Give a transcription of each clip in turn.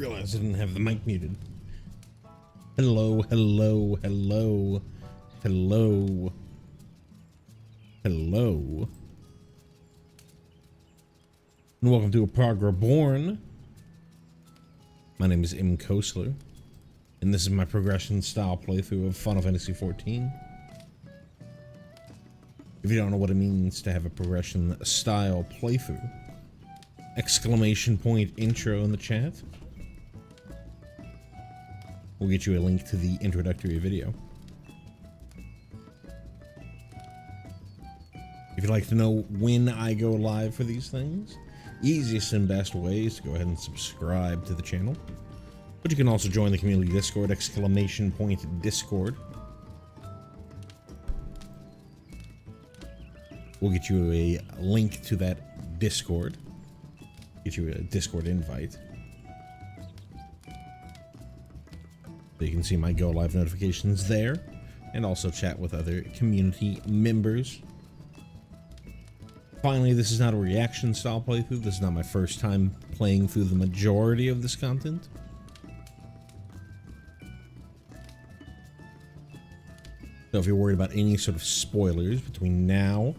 Realized I didn't have the mic muted. Hello, hello, hello, hello, hello. And welcome to a Prog Reborn. My name is M. Kosler, and this is my progression style playthrough of Final Fantasy XIV. If you don't know what it means to have a progression style playthrough, exclamation point intro in the chat. We'll get you a link to the introductory video. If you'd like to know when I go live for these things, easiest and best way is to go ahead and subscribe to the channel. But you can also join the community Discord, exclamation point Discord. We'll get you a link to that Discord. Get you a Discord invite. So you can see my go live notifications there, and also chat with other community members. Finally, this is not a reaction style playthrough. This is not my first time playing through the majority of this content. So if you're worried about any sort of spoilers between now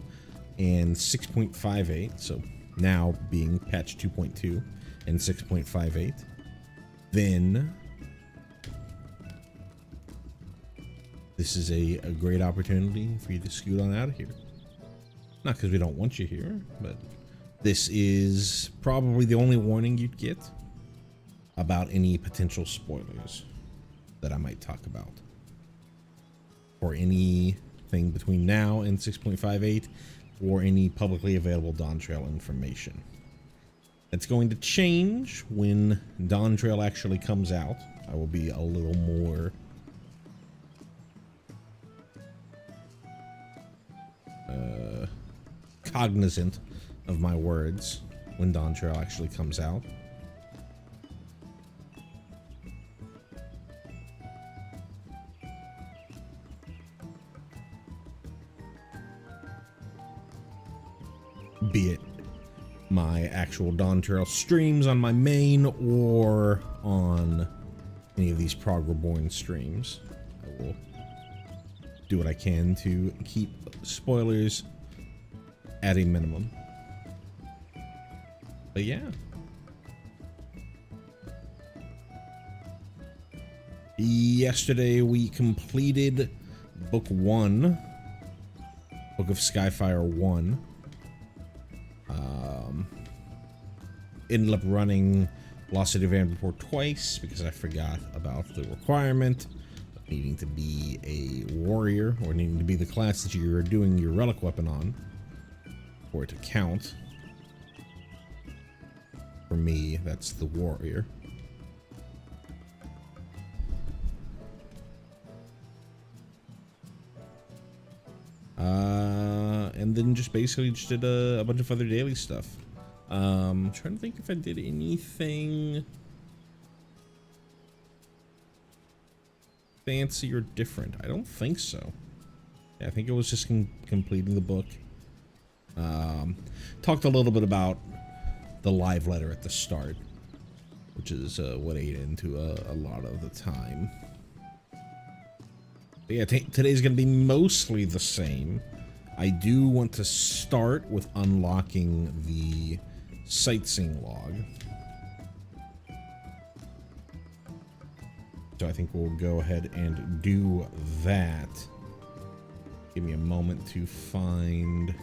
and 6.58, so now being patch 2.2 and 6.58, then this is a great opportunity for you to scoot on out of here. Not because we don't want you here, but this is probably the only warning you'd get about any potential spoilers that I might talk about, or anything between now and 6.58, or any publicly available Dawn Trail information. It's going to change when Dawn Trail actually comes out. I will be a little more cognizant of my words when Dawn Trail actually comes out. Be it my actual Dawn Trail streams on my main or on any of these Prog Reborn streams. I will do what I can to keep spoilers at a minimum. But yeah. Yesterday we completed Book 1. Book of Skyfire 1. Ended up running Lost City of Vanderport twice because I forgot about the requirement of needing to be a warrior, or needing to be the class that you're doing your relic weapon on for it to count. For me, that's the warrior. And then just basically just did a bunch of other daily stuff. Trying to think if I did anything fancy or different. I don't think so. Yeah, I think it was just completing the book. Talked a little bit about the live letter at the start, which is what ate into a lot of the time. But yeah, today's gonna be mostly the same. I do want to start with unlocking the sightseeing log. So I think we'll go ahead and do that. Give me a moment to find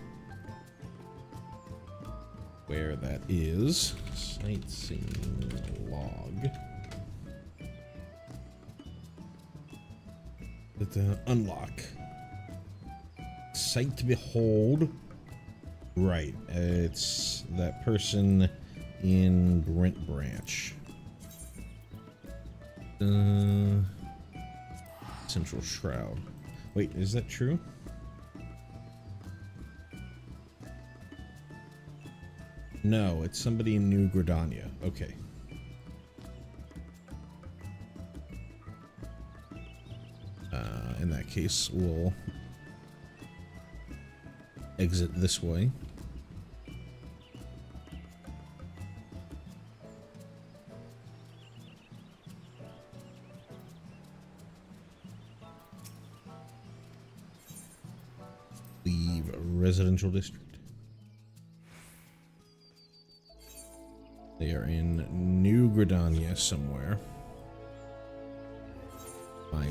where that is. Sightseeing log. Unlock. Sight to behold. Right, it's that person in Brent Branch. Central Shroud. Wait, is that true? No, it's somebody in New Gridania. Okay. In that case, we'll exit this way. Central District. They are in New Gridania somewhere. My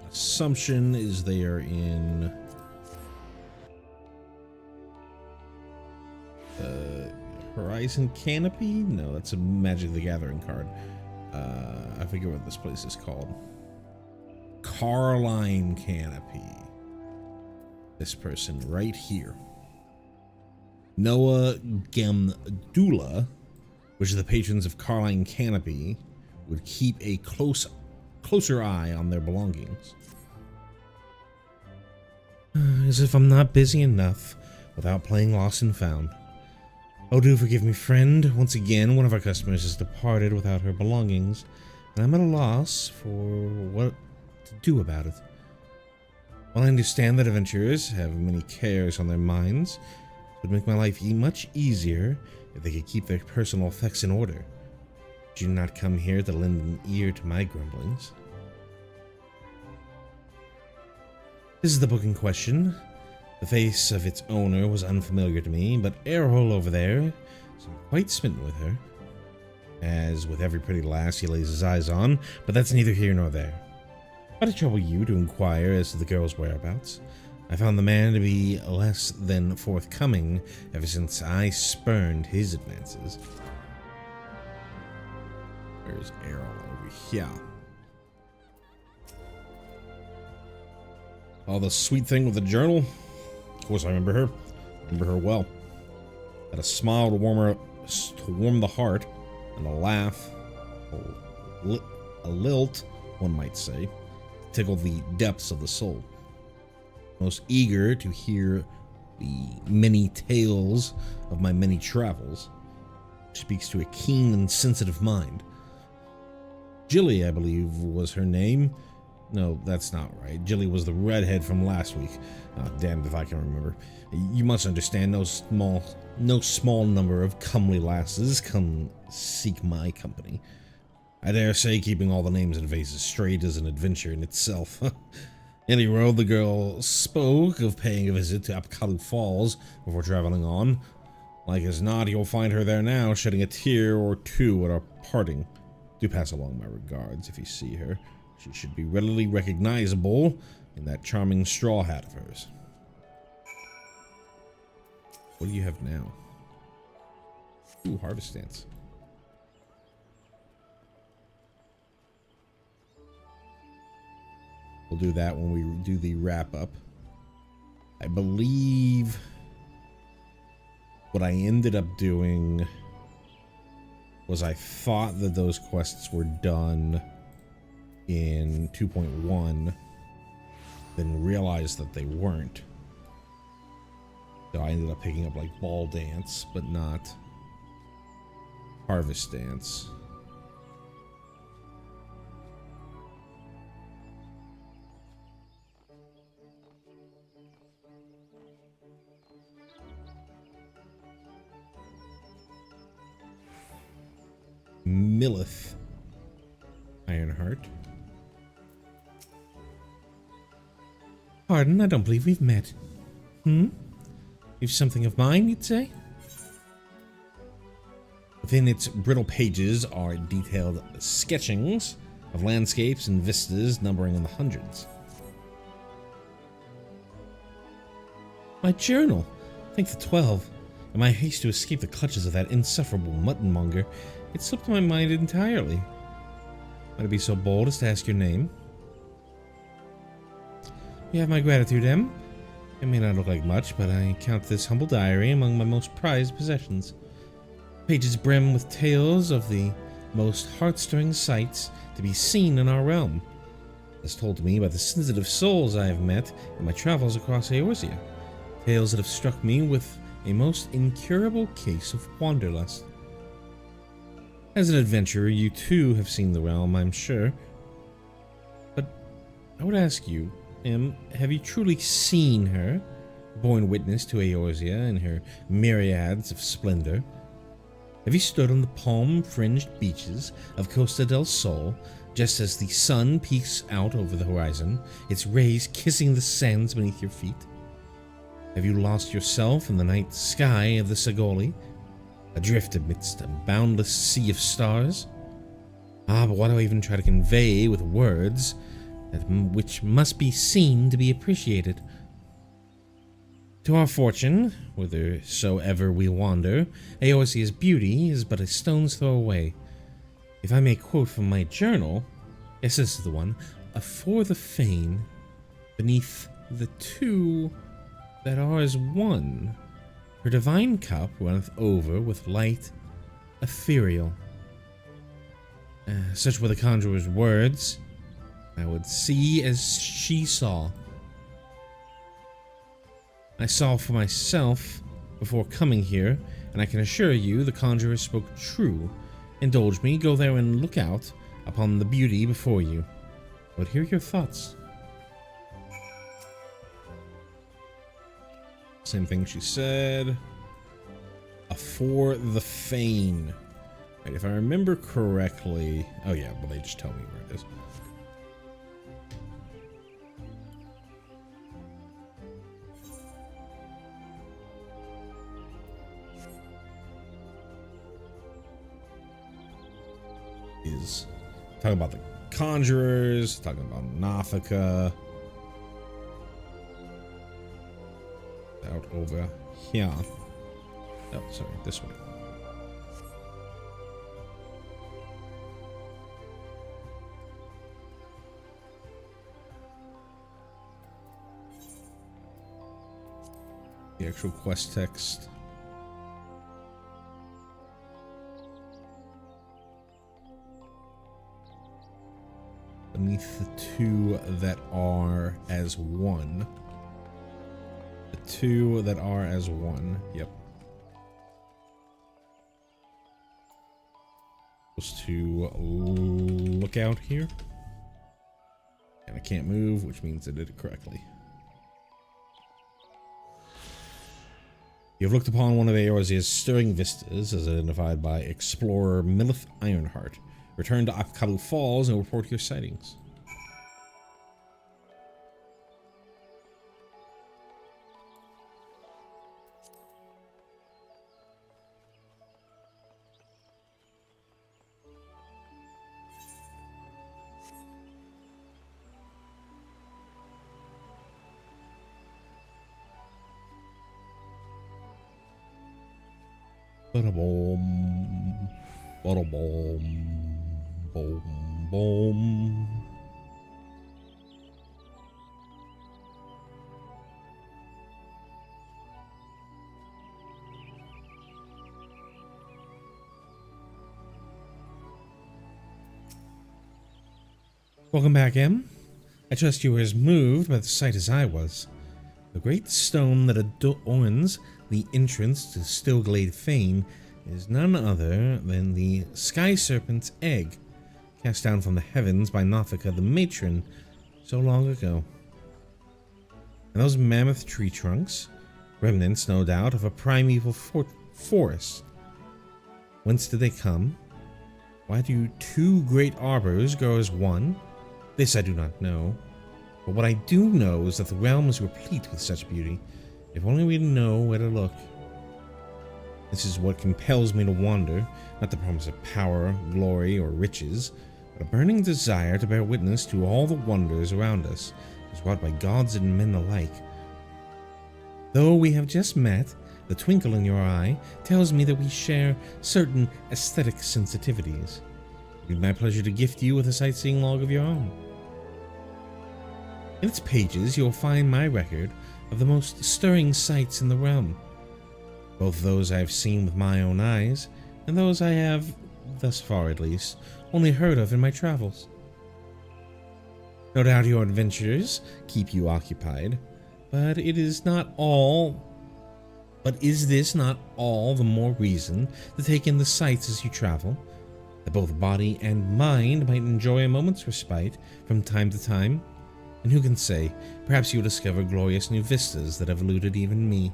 assumption is they are in Horizon Canopy? No, that's a Magic the Gathering card. I forget what this place is called. Carline Canopy. This person right here. Noah Gemdula, which is the patrons of Carline Canopy, would keep a closer eye on their belongings. As if I'm not busy enough without playing Lost and Found. Oh, do forgive me, friend. Once again, one of our customers has departed without her belongings, and I'm at a loss for what to do about it. While I understand that adventurers have many cares on their minds, it would make my life much easier if they could keep their personal effects in order. Did you not come here to lend an ear to my grumblings? This is the book in question. The face of its owner was unfamiliar to me, but Errol over there seemed quite smitten with her. As with every pretty lass he lays his eyes on, but that's neither here nor there. Why to trouble you to inquire as to the girl's whereabouts? I found the man to be less than forthcoming ever since I spurned his advances. Where's Errol? Over here. Oh, the sweet thing with the journal? Of course I remember her. Remember her well. Had a smile to warm the heart, and a laugh, a lilt, one might say, tickled the depths of the soul. Most eager to hear the many tales of my many travels, which speaks to a keen and sensitive mind. Jilly, I believe, was her name. No, that's not right. Jilly was the redhead from last week. Oh, damned if I can remember. You must understand, no small number of comely lasses come seek my company. I dare say keeping all the names and faces straight is an adventure in itself. Anyway, the girl spoke of paying a visit to Apkalu Falls before traveling on. Like as not, you'll find her there now, shedding a tear or two at our parting. Do pass along my regards if you see her. She should be readily recognizable in that charming straw hat of hers. What do you have now? Ooh, harvest dance. We'll do that when we do the wrap up. I believe what I ended up doing was I thought that those quests were done in 2.1, then realized that they weren't. So I ended up picking up like Ball Dance, but not Harvest Dance. Millith Ironheart. Pardon, I don't believe we've met. You've something of mine, you'd say? Within its brittle pages are detailed sketchings of landscapes and vistas numbering in the hundreds. My journal! Think the 12. In my haste to escape the clutches of that insufferable muttonmonger, it slipped my mind entirely. Might I be so bold as to ask your name? You have my gratitude, Em. It may not look like much, but I count this humble diary among my most prized possessions. Pages brim with tales of the most heart-stirring sights to be seen in our realm, as told to me by the sensitive souls I have met in my travels across Eorzean. Tales that have struck me with a most incurable case of wanderlust. As an adventurer, you too have seen the realm, I'm sure. But I would ask you, have you truly seen her, borne witness to Eorzea in her myriads of splendor? Have you stood on the palm-fringed beaches of Costa del Sol, just as the sun peeks out over the horizon, its rays kissing the sands beneath your feet? Have you lost yourself in the night sky of the Sagoli, adrift amidst a boundless sea of stars? Ah, but why do I even try to convey with words that which must be seen to be appreciated? To our fortune, whithersoever we wander, Eorzean's beauty is but a stone's throw away. If I may quote from my journal, yes, this is the one, for the fane, beneath the two that are as one, her divine cup runneth over with light ethereal. Such were the conjurer's words. I would see as she saw. I saw for myself before coming here, and I can assure you the conjurer spoke true. Indulge me, go there and look out upon the beauty before you. I would hear your thoughts. Same thing she said. For the fane. Right, if I remember correctly... Oh yeah, well they just tell me where it is. Is talking about the conjurers, talking about Nafika. Out over here. Oh, sorry, this way. The actual quest text. Beneath the two that are as one. The two that are as one. Yep. Supposed to look out here. And I can't move, which means I did it correctly. You have looked upon one of Eorzean's stirring vistas as identified by explorer Millith Ironheart. Return to Akkalu Falls and report your sightings. Ba-da-boom, ba-da-boom, boom, boom. Welcome back, Em. I trust you were as moved by the sight as I was. The great stone that adorns the entrance to Stillglade Fane is none other than the Sky Serpent's egg, cast down from the heavens by Nafika the matron so long ago. And those mammoth tree trunks, remnants no doubt of a primeval forest. Whence did they come? Why do two great arbors grow as one? This I do not know. But what I do know is that the realm is replete with such beauty, if only we know where to look. This is what compels me to wander, not the promise of power, glory, or riches, but a burning desire to bear witness to all the wonders around us, as wrought by gods and men alike. Though we have just met, the twinkle in your eye tells me that we share certain aesthetic sensitivities. It would be my pleasure to gift you with a sightseeing log of your own. In its pages, you'll find my record of the most stirring sights in the realm, both those I have seen with my own eyes, and those I have, thus far at least, only heard of in my travels. No doubt your adventures keep you occupied, but is this not all the more reason to take in the sights as you travel, that both body and mind might enjoy a moment's respite from time to time? And who can say, perhaps you'll discover glorious new vistas that have eluded even me.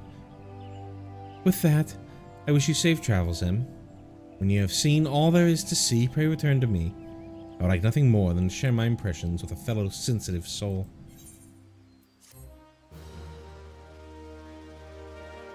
With that, I wish you safe travels, Em. When you have seen all there is to see, pray return to me. I would like nothing more than to share my impressions with a fellow sensitive soul.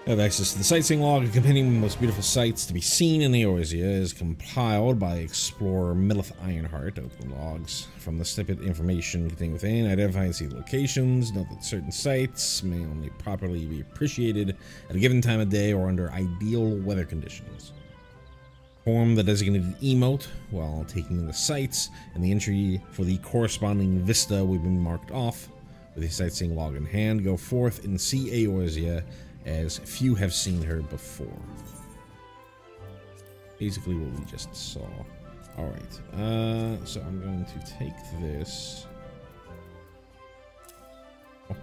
Have access to the sightseeing log, a compendium of the most beautiful sights to be seen in Eorzean is compiled by explorer Millith Ironheart. Open logs from the snippet information contained within. Identify and see the locations. Note that certain sites may only properly be appreciated at a given time of day or under ideal weather conditions. Form the designated emote while taking in the sights, and the entry for the corresponding vista will be marked off. With a sightseeing log in hand, go forth and see Eorzean as few have seen her before. Basically what we just saw. Alright, so I'm going to take this. Oh.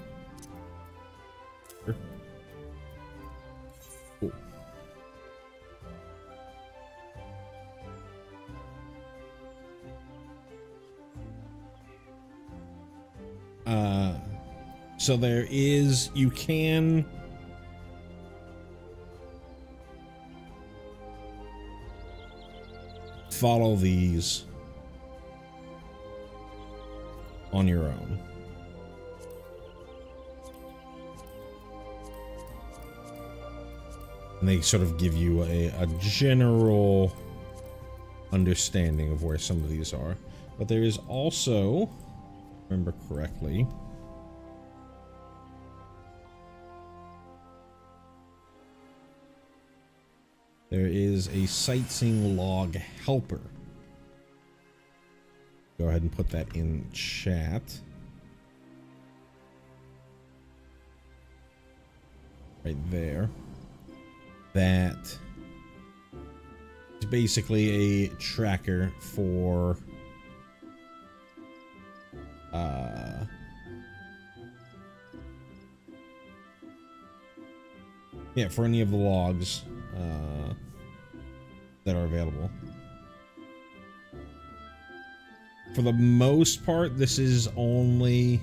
Sure. Cool. So there is, you can follow these on your own. And they sort of give you a general understanding of where some of these are. But there is also, if I remember correctly, there is a sightseeing log helper. Go ahead and put that in chat. Right there. That is basically a tracker for yeah, for any of the logs that are available. For the most part, this is only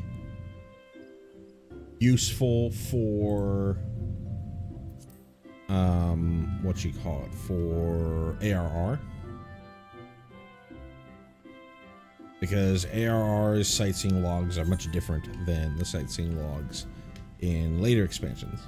useful for what you call it, for ARR, because ARR's sightseeing logs are much different than the sightseeing logs in later expansions.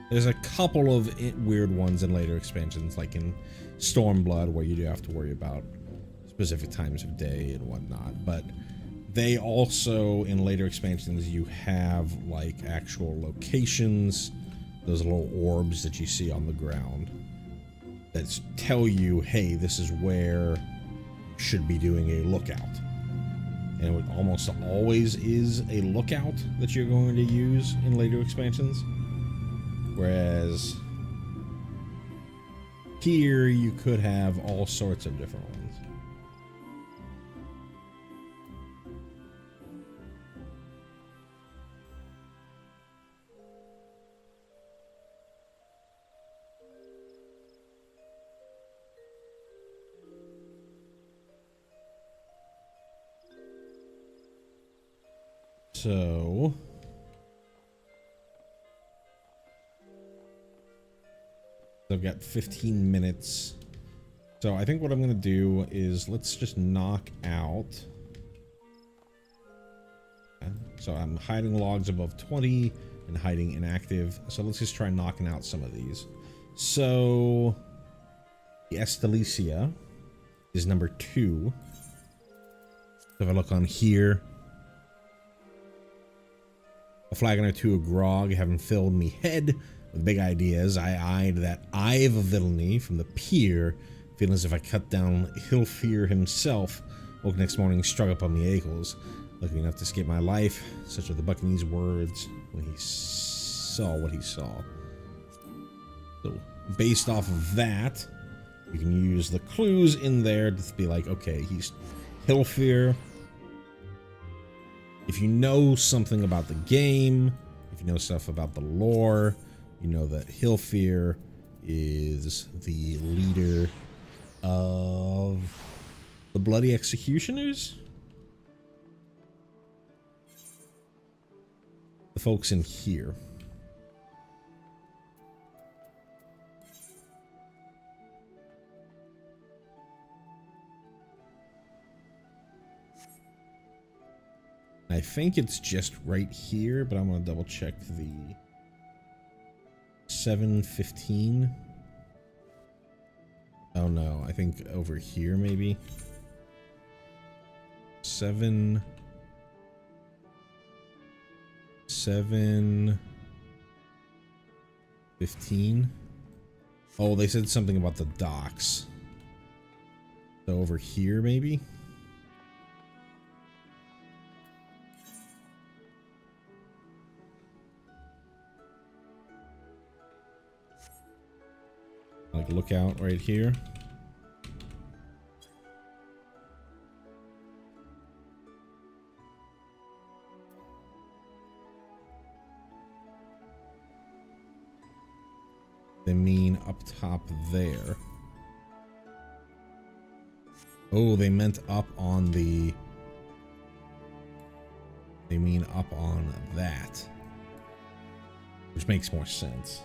There's a couple of weird ones in later expansions, like in Stormblood, where you do have to worry about specific times of day and whatnot. But they also, in later expansions, you have like actual locations, those little orbs that you see on the ground that tell you, hey, this is where you should be doing a lookout. And it almost always is a lookout that you're going to use in later expansions. Whereas here you could have all sorts of different ones. So I've got 15 minutes. So I think what I'm going to do is let's just knock out. So I'm hiding logs above 20 and hiding inactive. So let's just try knocking out some of these. So the Estelicia is number 2. So if I look on here, a flagon or two of grog having filled me head with big ideas, I eyed that eye of a villainy from the pier, feeling as if I cut down Hilfir himself. Woke next morning, struck up on the ankles, lucky enough to escape my life. Such are the Buccaneer's words when he saw what he saw. So, based off of that, you can use the clues in there to be like, okay, he's Hilfir. If you know something about the game, if you know stuff about the lore, you know that Hilfir is the leader of the Bloody Executioners? The folks in here. I think it's just right here, but I'm gonna double check the 715. Oh no, I think over here maybe. 715. Oh, they said something about the docks. So over here maybe. Like lookout right here. They mean up top there. Oh, they meant up on the... They mean up on that. Which makes more sense.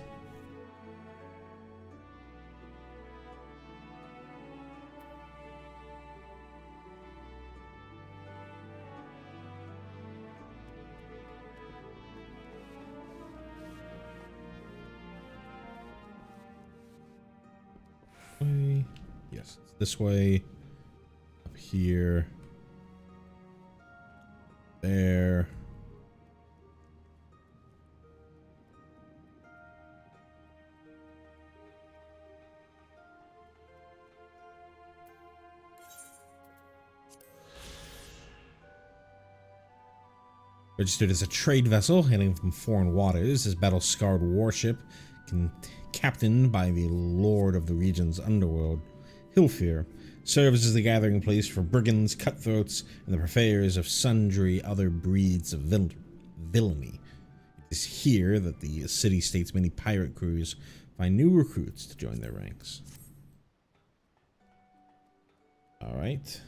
Yes, it's this way. Up here. There. Registered as a trade vessel hailing from foreign waters, this battle-scarred warship, captained by the lord of the region's underworld, Hilfir, serves as the gathering place for brigands, cutthroats, and the purveyors of sundry other breeds of villainy. It is here that the city-state's many pirate crews find new recruits to join their ranks. Alright.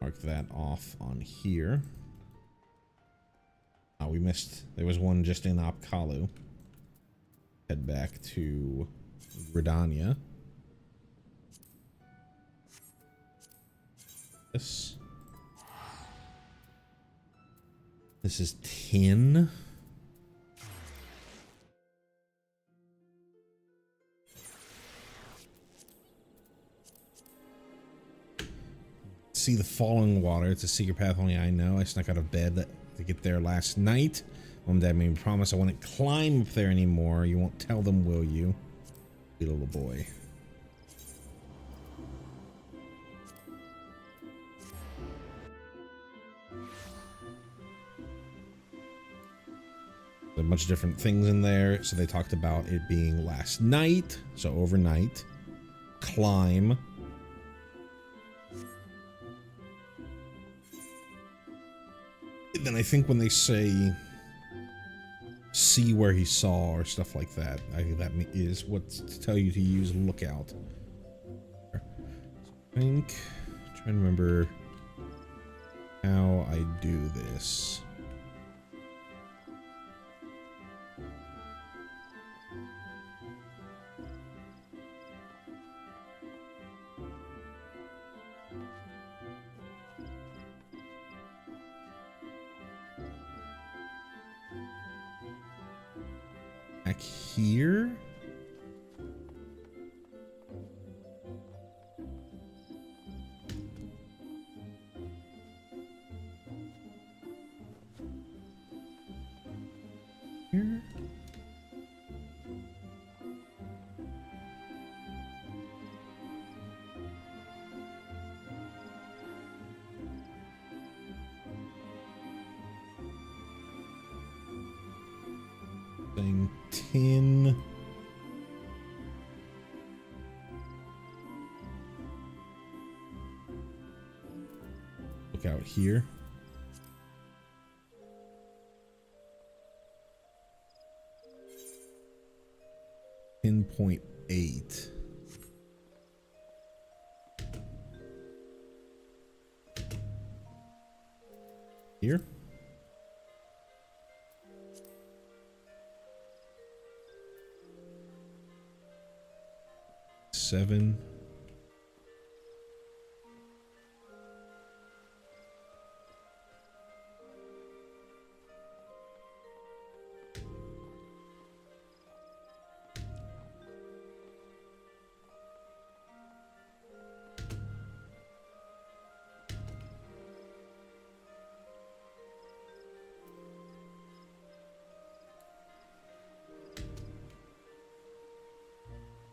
Mark that off on here. Oh, we missed. There was one just in Apkalu. Head back to Gridania. This is 10. See the falling water. It's a secret path only I know. I snuck out of bed to get there last night. Mom and Dad made me promise I wouldn't climb up there anymore. You won't tell them, will you? Sweet little boy. There are a bunch of different things in there. So they talked about it being last night. So overnight. Climb. And then I think when they say see where he saw or stuff like that, I think that is what to tell you to use lookout. I think, trying to remember how I do this. Back here. Here. Thing 10. Look out here. .8. Here. Seven.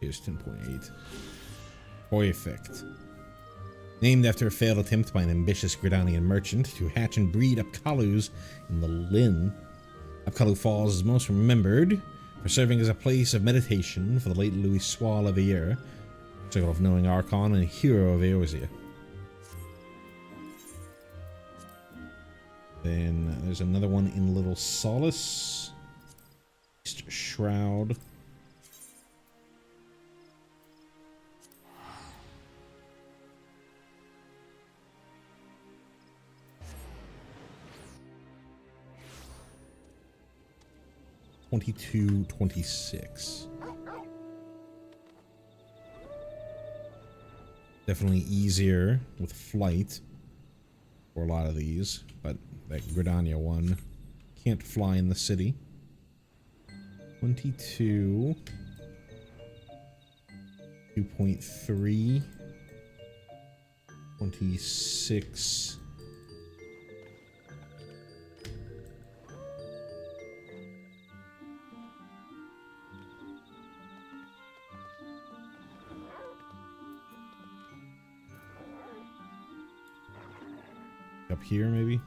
Here's 10.8. Perfect. Named after a failed attempt by an ambitious Gridanian merchant to hatch and breed Upkalus in the Lin. Upkalu Falls is most remembered for serving as a place of meditation for the late Louis Soir Levier, circle of knowing Archon and hero of Eorzean. Then there's another one in Little Solace. East Shroud. $22.26. Definitely easier with flight for a lot of these, but that Gridania one can't fly in the city. 22. 2.3. 26. Up here, maybe?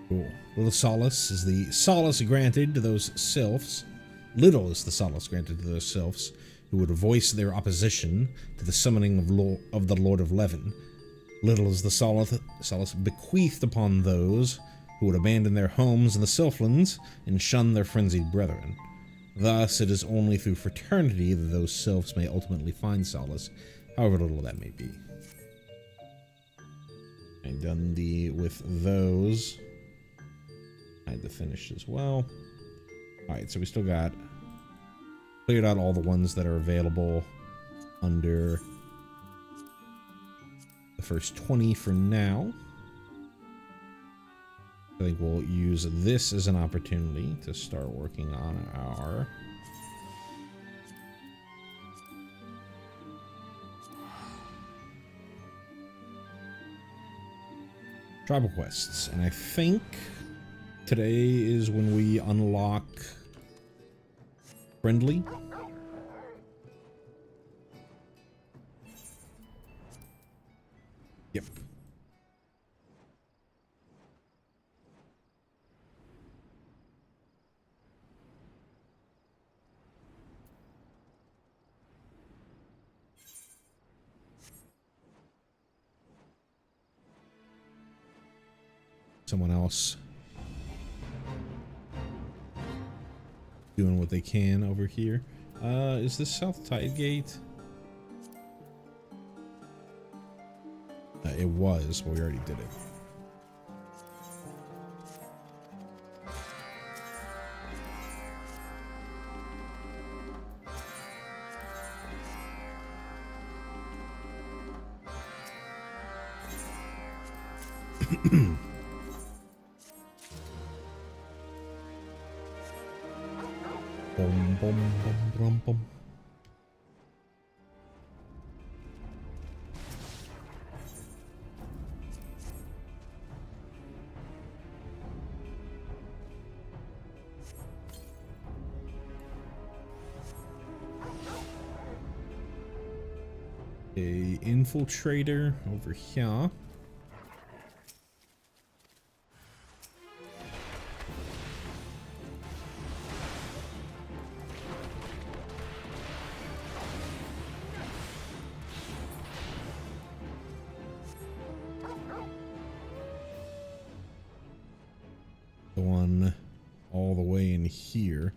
Cool. Little solace is the solace granted to those sylphs. Little is the solace granted to those sylphs who would voice their opposition to the summoning of the Lord of Levin. Little is the solace bequeathed upon those who would abandon their homes in the Sylphlands and shun their frenzied brethren. Thus, it is only through fraternity that those sylphs may ultimately find solace, however little that may be. I've done with those. I had to finish as well. Alright, so we still got cleared out all the ones that are available under the first 20 for now. I think we'll use this as an opportunity to start working on our tribal quests. And I think today is when we unlock friendly. Yep. Someone else doing what they can over here. Is this South Tide Gate? It was, but we already did it. Boom, boom, boom, boom, boom. A infiltrator over here. The one all the way in here.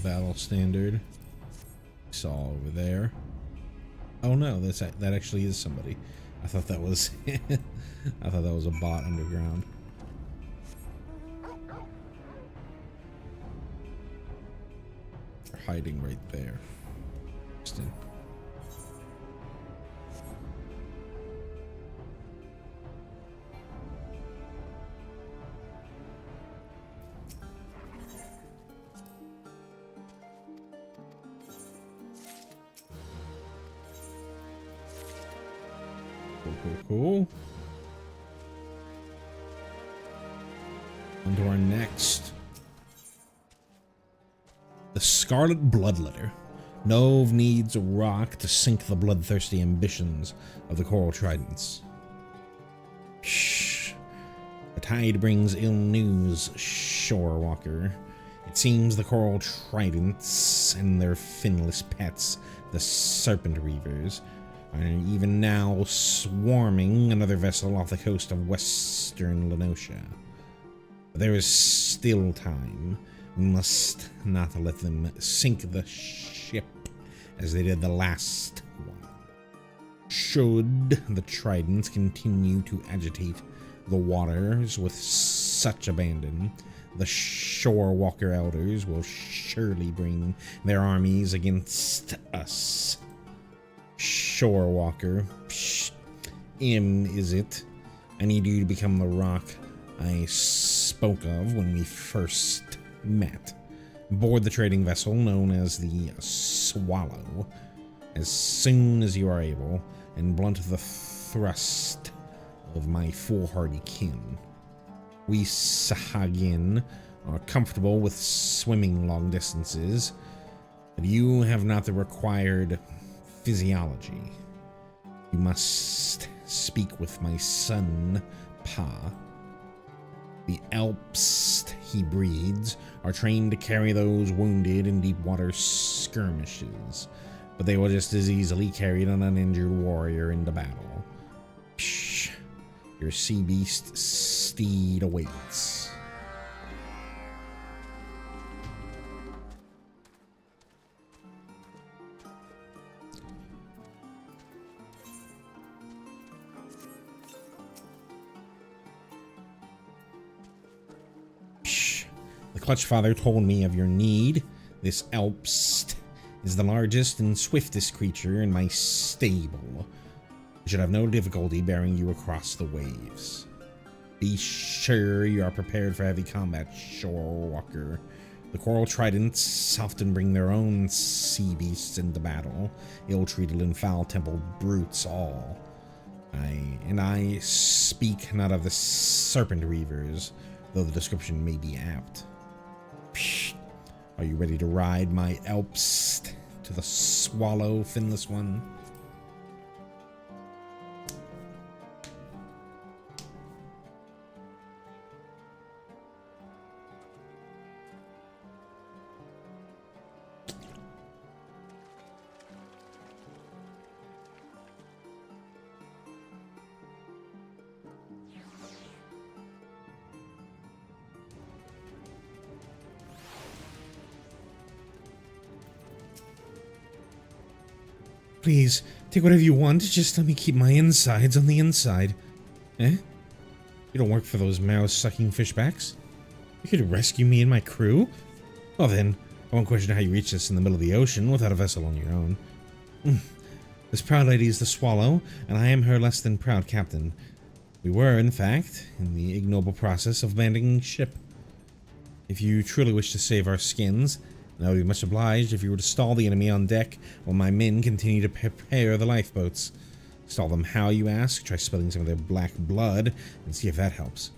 Battle standard. Saw over there. Oh no, that actually is somebody. I thought that was I thought that was a bot underground. They're hiding right there. Interesting. Cool. On to our next. The Scarlet Bloodletter. Nove needs a rock to sink the bloodthirsty ambitions of the Coral Tridents. Shh. The tide brings ill news, Shorewalker. It seems the Coral Tridents and their finless pets, the Serpent Reavers, are even now swarming another vessel off the coast of western Lenosia. But there is still time. We must not let them sink the ship as they did the last one. Should the Tridents continue to agitate the waters with such abandon, the Shorewalker Elders will surely bring their armies against us. Shorewalker, is it? I need you to become the rock I spoke of when we first met. Board the trading vessel known as the Swallow as soon as you are able, and blunt the thrust of my foolhardy kin. We Sahagin are comfortable with swimming long distances, but you have not the required physiology. You must speak with my son, Pa. The Alps he breeds are trained to carry those wounded in deep water skirmishes, but they will just as easily carry an uninjured warrior into battle. Psh, your sea beast steed awaits. The Clutch Father told me of your need. This Alpst is the largest and swiftest creature in my stable. I should have no difficulty bearing you across the waves. Be sure you are prepared for heavy combat, Shorewalker. The Coral Tridents often bring their own sea beasts into battle, ill-treated and foul-tempered brutes all. I speak not of the Serpent Reavers, though the description may be apt. Psh, are you ready to ride my Alps to the Swallow, finless one? Please, take whatever you want, just let me keep my insides on the inside. Eh? You don't work for those mouse-sucking fishbacks? You could rescue me and my crew? Well then, I won't question how you reached us in the middle of the ocean without a vessel on your own. This proud lady is the Swallow, and I am her less than proud captain. We were, in fact, in the ignoble process of landing ship. If you truly wish to save our skins, I would be much obliged if you were to stall the enemy on deck while my men continue to prepare the lifeboats. Stall them how, you ask? Try spilling some of their black blood and see if that helps.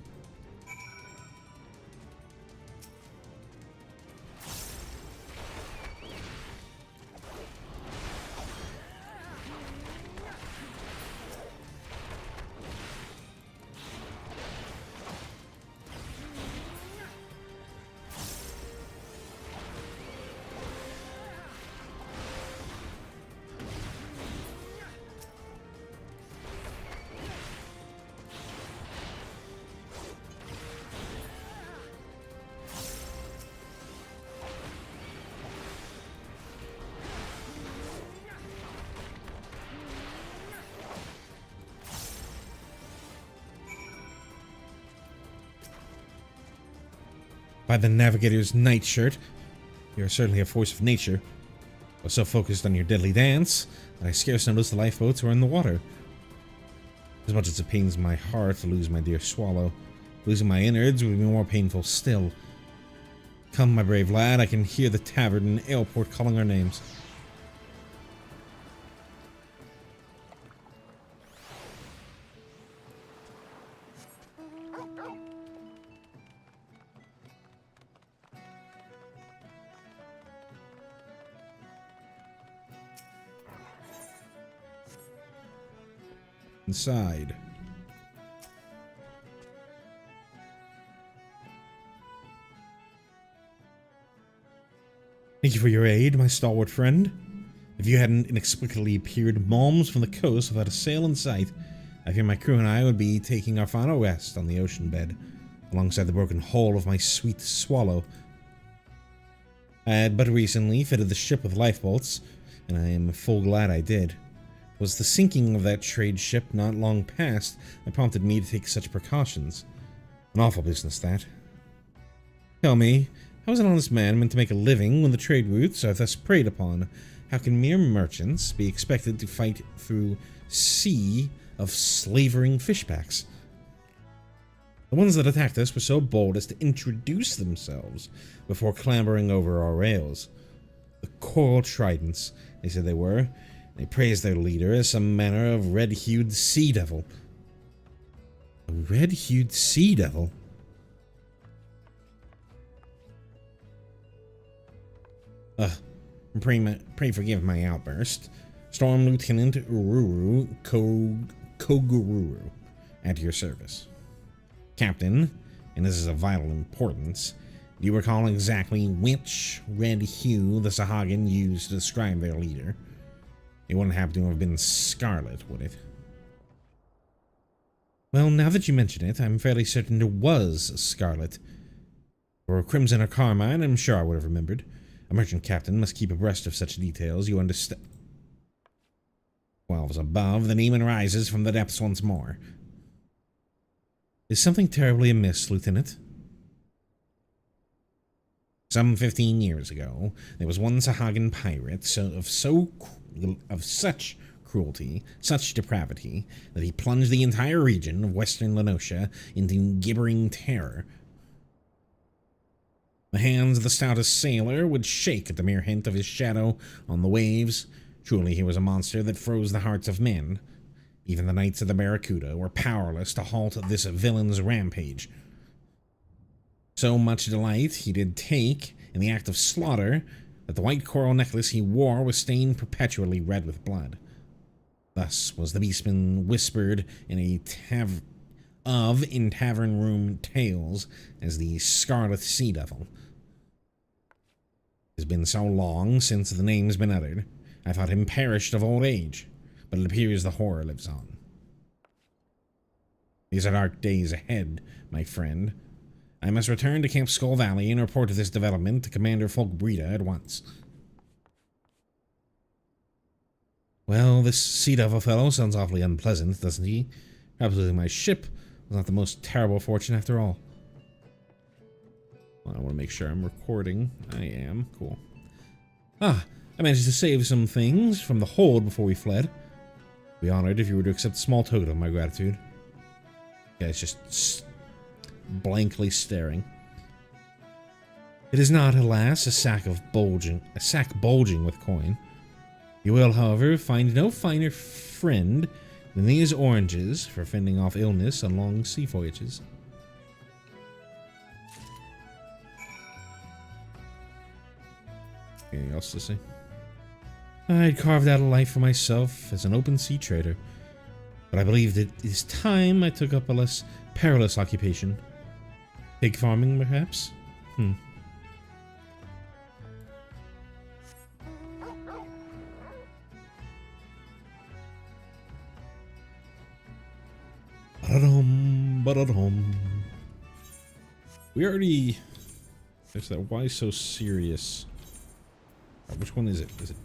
By the navigator's nightshirt, you are certainly a force of nature. I was so focused on your deadly dance that I scarce noticed the lifeboats were in the water. As much as it pains my heart to lose my dear Swallow, losing my innards would be more painful still. Come, my brave lad, I can hear the tavern and airport calling our names. Inside. Thank you for your aid, my stalwart friend. If you hadn't inexplicably appeared moments from the coast without a sail in sight, I fear my crew and I would be taking our final rest on the ocean bed, alongside the broken hull of my sweet Swallow. I had but recently fitted the ship with lifeboats, and I am full glad I did. It was the sinking of that trade ship not long past that prompted me to take such precautions. An awful business, that. Tell me, how is an honest man meant to make a living when the trade routes are thus preyed upon? How can mere merchants be expected to fight through sea of slavering fishbacks? The ones that attacked us were so bold as to introduce themselves before clambering over our rails. The Coral Tridents, they said they were. They praised their leader as some manner of red-hued sea devil. A red-hued sea devil? Pray forgive my outburst. Storm Lieutenant Ururu Kogururu, at your service. Captain, and this is of vital importance, do you recall exactly which red hue the Sahagin used to describe their leader? It wouldn't have to have been scarlet, would it? Well, now that you mention it, I'm fairly certain it was scarlet. For crimson or carmine, I'm sure I would have remembered. A merchant captain must keep abreast of such details, you understand. 12's above, the demon rises from the depths once more. Is something terribly amiss, Lieutenant? Some 15 years ago, there was one Sahagin pirate of such cruelty, such depravity, that he plunged the entire region of western Lenosha into gibbering terror. The hands of the stoutest sailor would shake at the mere hint of his shadow on the waves. Truly, he was a monster that froze the hearts of men. Even the knights of the Barracuda were powerless to halt this villain's rampage. So much delight he did take in the act of slaughter that the white coral necklace he wore was stained perpetually red with blood. Thus was the beastman whispered in tavern room tales as the Scarlet Sea Devil. It has been so long since the name's been uttered, I thought him perished of old age, but it appears the horror lives on. These are dark days ahead, my friend. I must return to Camp Skull Valley and report this development to Commander Folkbreda at once. Well, this Sea Devil fellow sounds awfully unpleasant, doesn't he? Perhaps losing my ship was not the most terrible fortune after all. Well, I want to make sure I'm recording. I am. Cool. I managed to save some things from the hold before we fled. I'd be honored if you were to accept a small token of my gratitude. Yeah, it's just blankly staring. It is not, alas, a sack bulging with coin. You will, however, find no finer friend than these oranges for fending off illness on long sea voyages. Anything else to say? I'd carved out a life for myself as an open sea trader, but I believed it is time I took up a less perilous occupation. Pig farming, perhaps? We already... There's that why so serious. Which one is it? Is it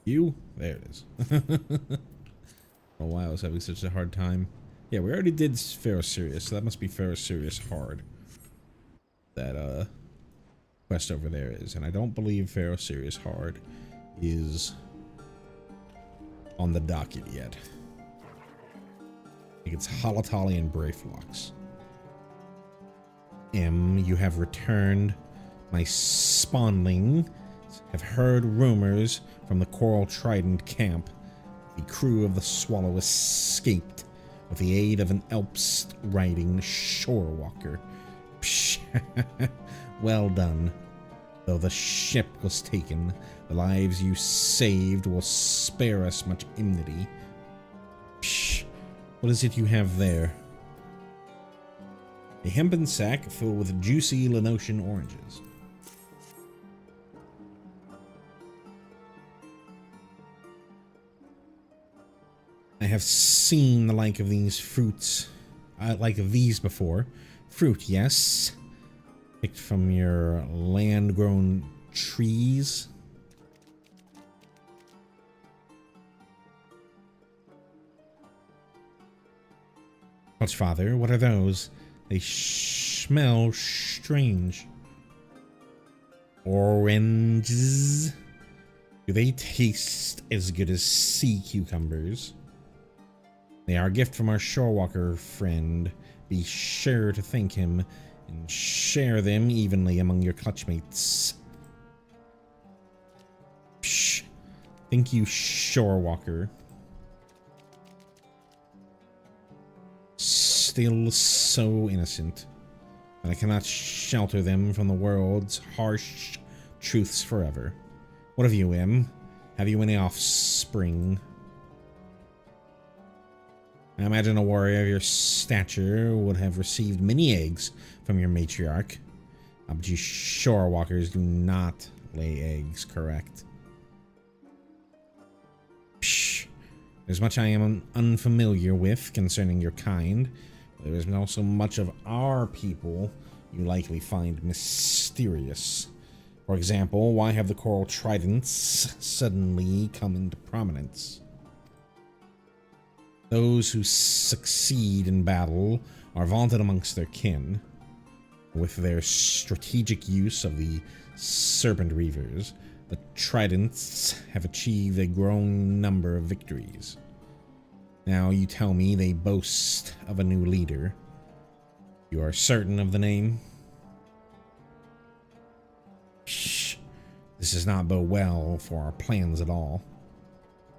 you? There it is. Oh wow, I was having such a hard time. Yeah, we already did Pharaoh Serious, so that must be Pharaoh Serious Hard. that quest over there is, and I don't believe Pharaoh Serious Hard is on the docket yet. I think it's Halatali and Brayflocks. You have returned. My spawnling have heard rumors from the Coral Trident camp. The crew of the Swallow escaped with the aid of an Alps-riding shorewalker. Psh, well done. Though the ship was taken, the lives you saved will spare us much enmity. Psh, what is it you have there? A hempen sack filled with juicy Lenosian oranges. I have seen the like of these fruits, before. Fruit, yes. Picked from your land-grown trees. What's father? What are those? They smell strange. Oranges. Do they taste as good as sea cucumbers? They are a gift from our shorewalker friend. Be sure to thank him and share them evenly among your clutchmates. Psh. Thank you, shorewalker. Still so innocent, but I cannot shelter them from the world's harsh truths forever. What of you, Em? Have you any offspring? I imagine a warrior of your stature would have received many eggs from your matriarch. But you shorewalkers do not lay eggs, correct? Psh. There's much I am unfamiliar with concerning your kind. There is also much of our people you likely find mysterious. For example, why have the Coral Tridents suddenly come into prominence? Those who succeed in battle are vaunted amongst their kin. With their strategic use of the Serpent Reavers, the Tridents have achieved a growing number of victories. Now you tell me they boast of a new leader. You are certain of the name? Shh. This does not bode well for our plans at all.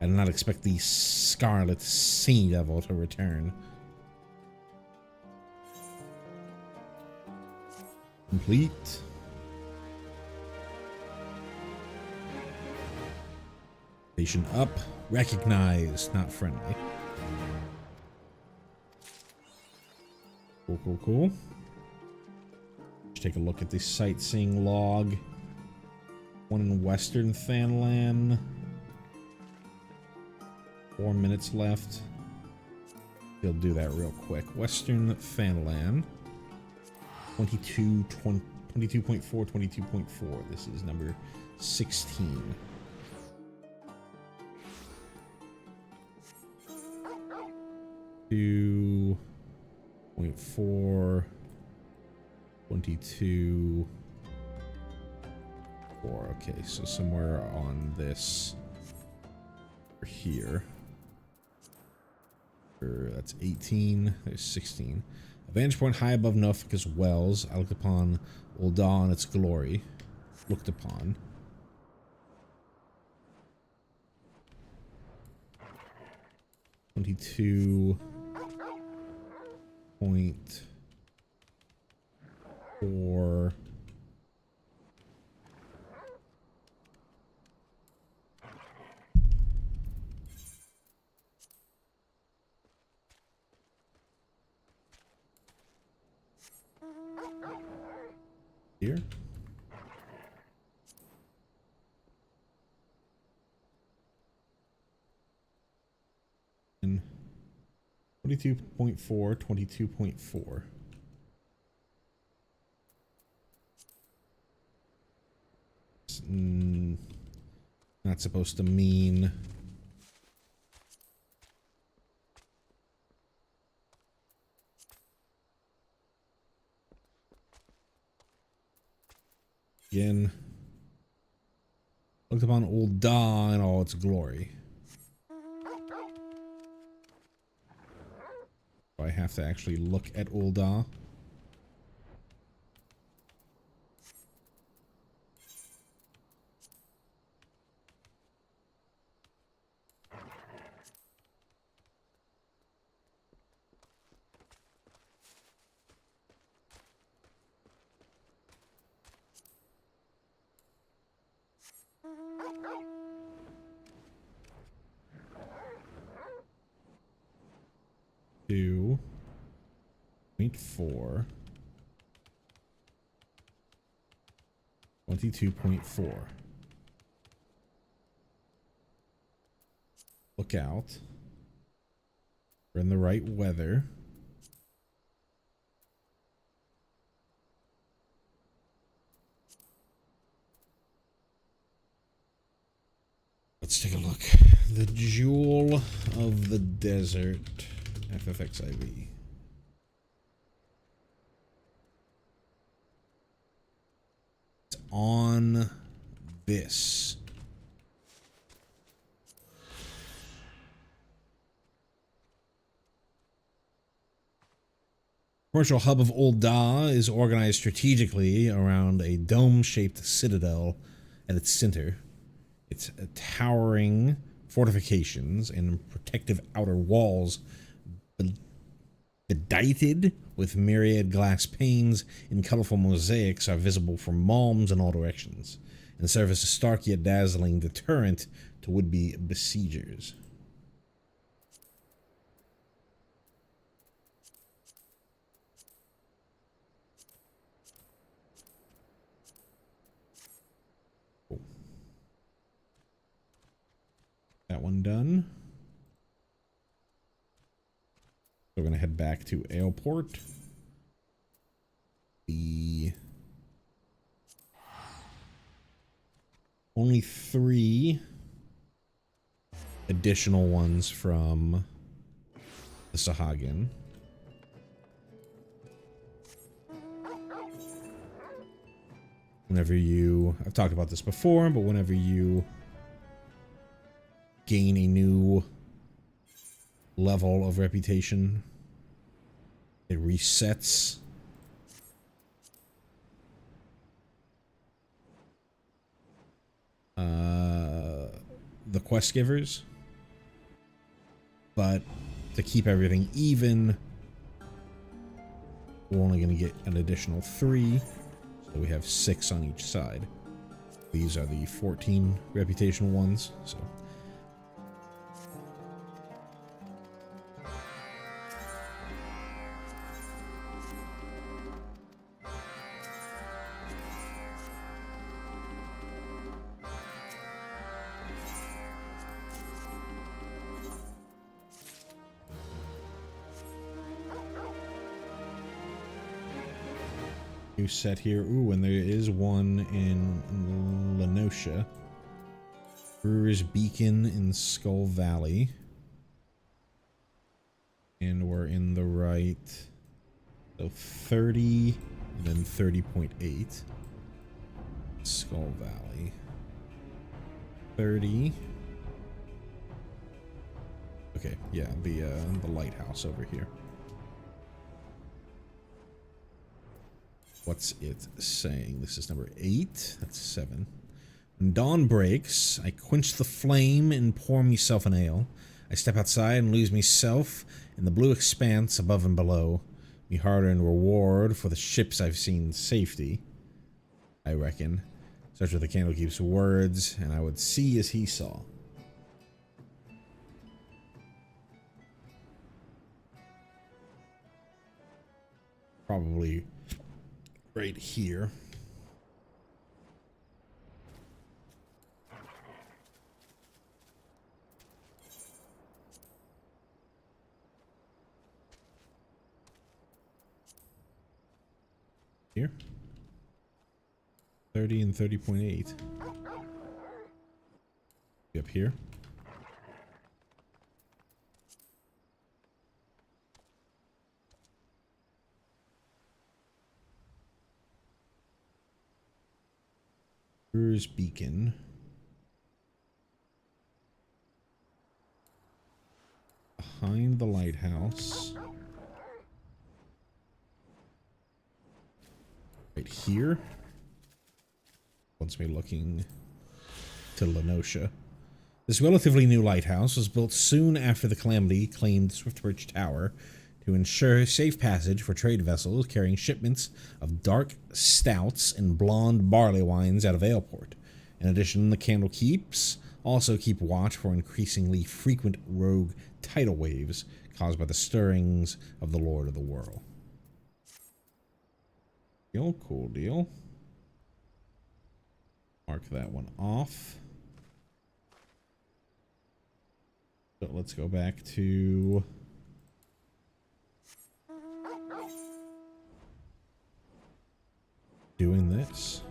I do not expect the Scarlet Sea Devil to return. Complete. Station up. Recognized, not friendly. Cool, cool, cool. Let's take a look at the sightseeing log. One in Western Thanlan. 4 minutes left. We'll do that real quick. Western Thanlan. 22.4, 22.4. This is number 16. Two. 0.4, 22, 4. Okay, so somewhere on this here. That's 18. There's 16. A vantage point high above Nofika's wells. I looked upon Ul'dah and its glory. Looked upon. .4 here. And 22.4, 22.4. Not supposed to mean Again, looked upon Old Da in all its glory. Do I have to actually look at Old Da? Two. 0.4. 22.4. Look out. We're in the right weather. Let's take a look. The Jewel of the Desert. FFXIV. It's on this. Commercial hub of Old Da is organized strategically around a dome-shaped citadel at its center. Its towering fortifications and protective outer walls bedighted with myriad glass panes and colorful mosaics are visible from malms in all directions and serve as a stark yet dazzling deterrent to would-be besiegers. Cool. That one done. We're going to head back to airport. The only 3 additional ones from the Sahagin. Whenever you, I've talked about this before, but whenever you gain a new level of reputation, it resets the quest givers, but to keep everything even, we're only going to get an additional 3, so we have 6 on each side. These are the 14 reputational ones, so new set here. Ooh, and there is one in Lenosha. Brewer's Beacon in Skull Valley. And we're in the right. So 30 and then 30.8. Skull Valley. 30. Okay, yeah, the lighthouse over here. What's it saying? This is number 8. That's 7. When dawn breaks, I quench the flame and pour myself an ale. I step outside and lose myself in the blue expanse above and below. Me hard-earned reward for the ships I've seen in safety, I reckon. Such are the Candlekeep's words, and I would see as he saw. Probably right here. Here. 30 and 30.8. Up here. Here's Beacon. Behind the lighthouse. Right here. Wants me looking to Lenosha. This relatively new lighthouse was built soon after the Calamity claimed Swiftbridge Tower to ensure safe passage for trade vessels carrying shipments of dark stouts and blonde barley wines out of Aleport. In addition, the Candle Keeps also keep watch for increasingly frequent rogue tidal waves caused by the stirrings of the Lord of the Whirl. Cool deal. Mark that one off. So let's go back to doing this.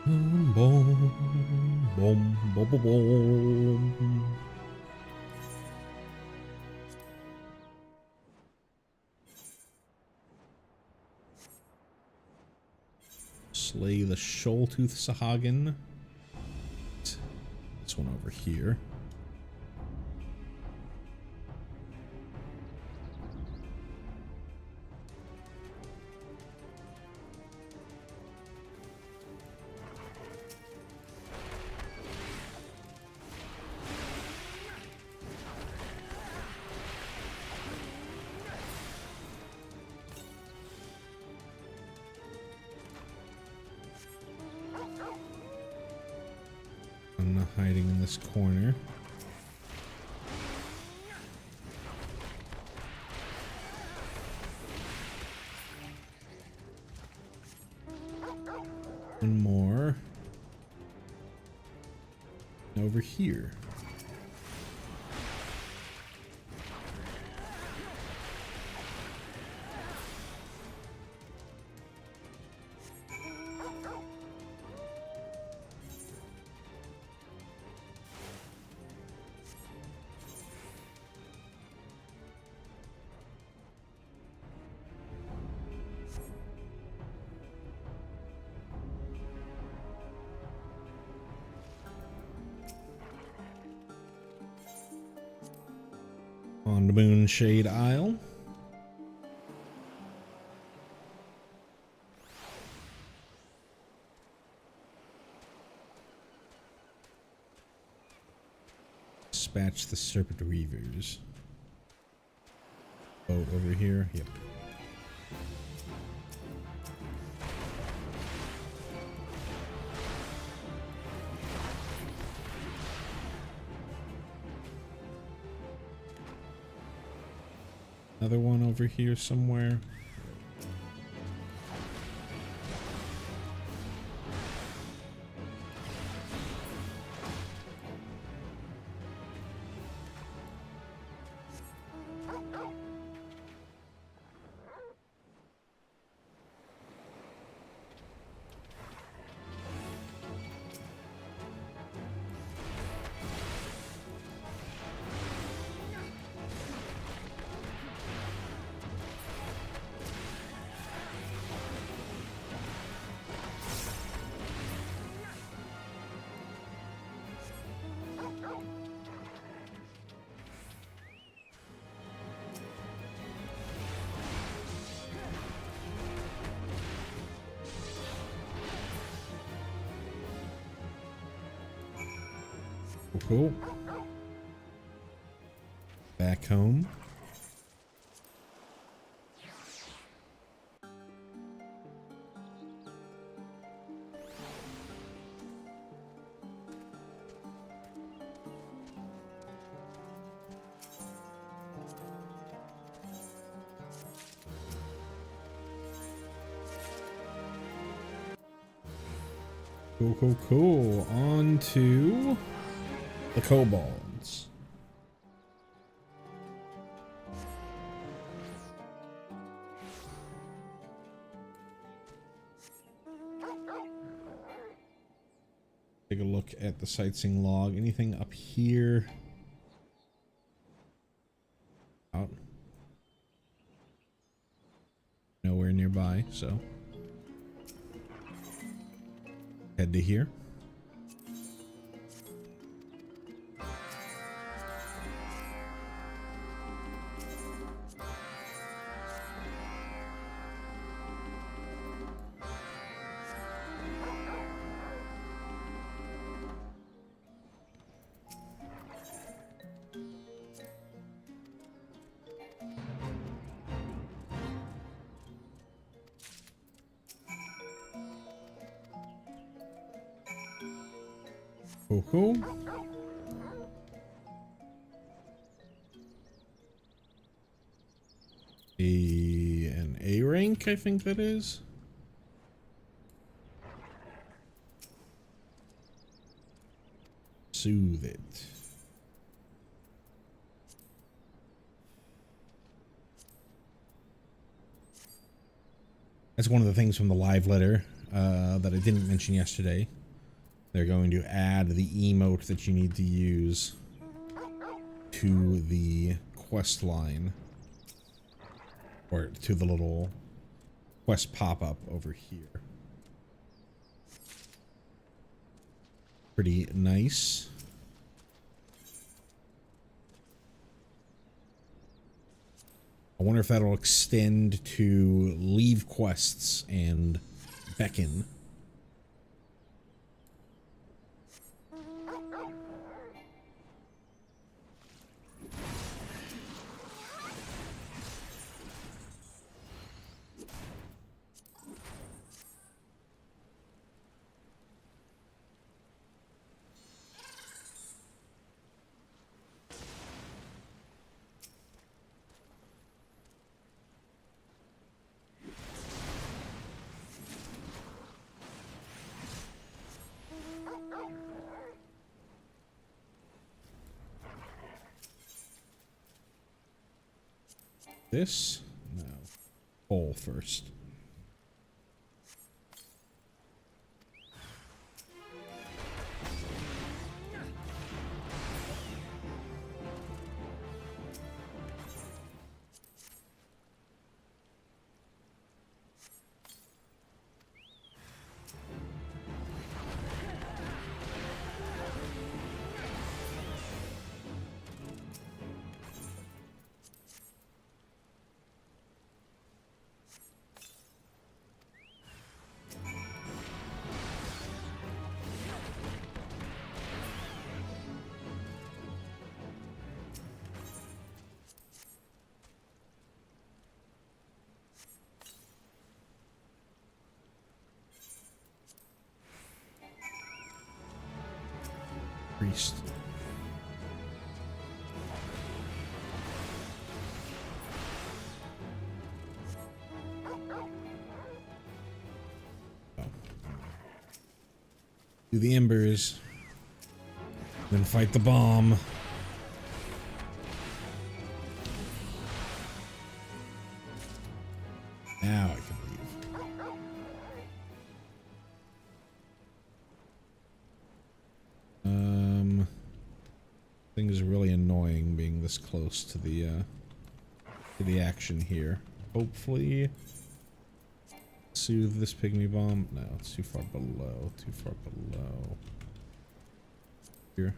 Boom, boom, boom, boom, boom, boom. Slay the Shoaltooth Sahagin. This one over here. Hiding in this corner. One more. Over here. On the Moonshade Isle. Dispatch the Serpent Reavers. Boat over here. Yep. Another one over here somewhere. Cool. Back home. Cool, cool, cool. On to the kobolds. Take a look at the sightseeing log. Anything up here? Out. Nowhere nearby, so head to here. Cool. An A rank, I think that is. Soothe it. That's one of the things from the live letter that I didn't mention yesterday. They're going to add the emote that you need to use to the quest line, or to the little quest pop-up over here. Pretty nice. I wonder if that'll extend to leave quests and beckon. This? No. Coal first. Priest. Oh. Do the embers, then fight the bomb. Now I can leave. Thing is really annoying being this close to the action here. Hopefully soothe this pygmy bomb. No, it's too far below. Too far below. Here.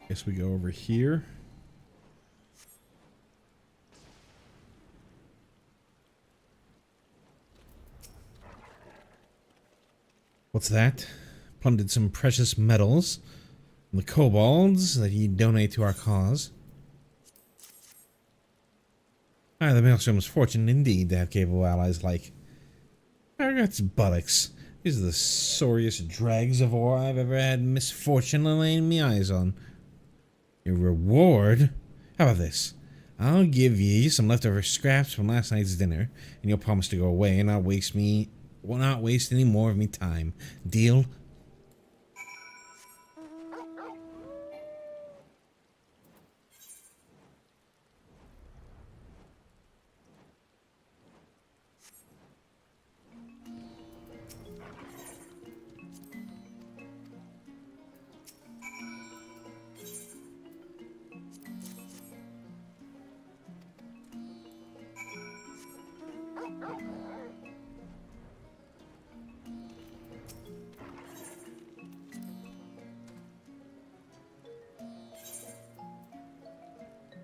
Guess we go over here. What's that? Plundered some precious metals from the kobolds that you donate to our cause. Ah, the Maelstrom's fortunate indeed to have capable allies like Argot's buttocks. These are the sorriest dregs of ore I've ever had misfortune laying me eyes on. Your reward? How about this? I'll give ye some leftover scraps from last night's dinner, and you'll promise to go away and not waste any more of me time. Deal?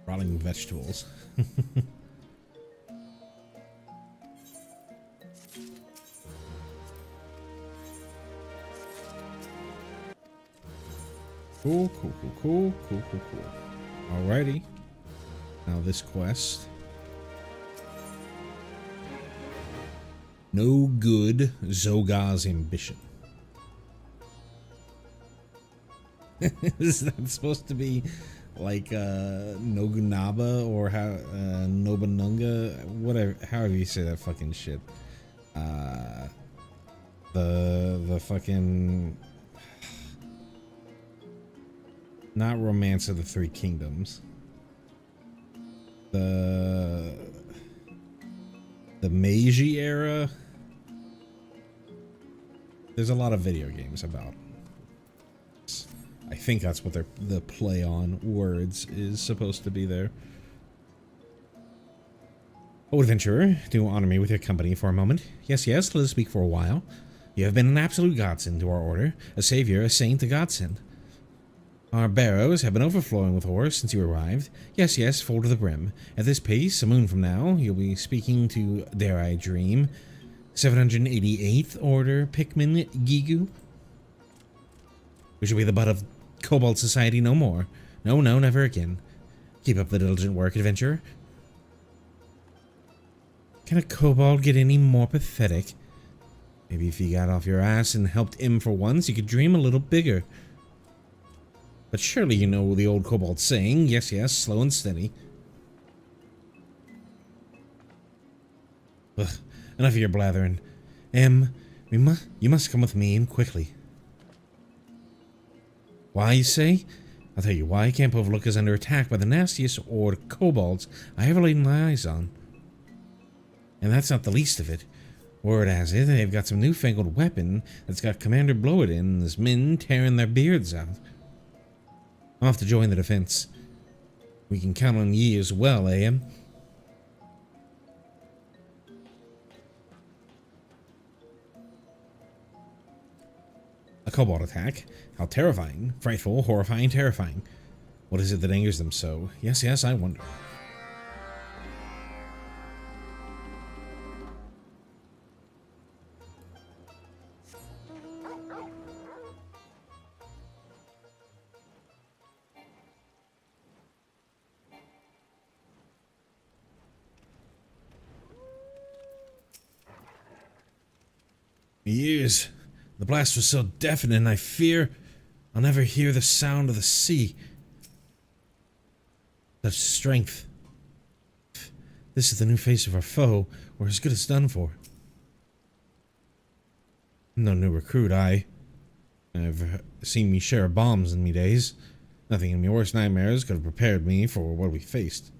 Rotting vegetables. Cool. Alrighty. Now this quest. No good Zogar's ambition. Is that supposed to be like Nogunaba or how Nobanunga, whatever, however you say that fucking shit. The fucking, not Romance of the Three Kingdoms. The Meiji era. There's a lot of video games about. I think that's what the play on words is supposed to be there. Oh, adventurer, do honor me with your company for a moment. Yes, let us speak for a while. You have been an absolute godsend to our order, a savior, a saint, a godsend. Our barrows have been overflowing with ore since you arrived. Yes, full to the brim. At this pace, a moon from now, you'll be speaking to, dare I dream, 788th Order Pikmin Gigu. We shall be the butt of Cobalt Society no more. No, never again. Keep up the diligent work, adventurer. Can a kobold get any more pathetic? Maybe if you got off your ass and helped him for once, you could dream a little bigger. But surely you know the old kobold saying, yes, slow and steady. Ugh, enough of your blathering. You must come with me and quickly. Why, you say? I'll tell you why. Camp Overlook is under attack by the nastiest ord kobolds I ever laid my eyes on. And that's not the least of it. Word has it, they've got some newfangled weapon that's got Commander Blow-It-In and his men tearing their beards out. I'll have to join the defense. We can count on ye as well, AM. A kobold attack? How terrifying. Frightful, horrifying, terrifying. What is it that angers them so? Yes, I wonder. Years. The blast was so deafening, I fear I'll never hear the sound of the sea. Such strength. This is the new face of our foe. We're as good as done for. No new recruit, I've seen me share bombs in me days. Nothing in my worst nightmares could have prepared me for what we faced.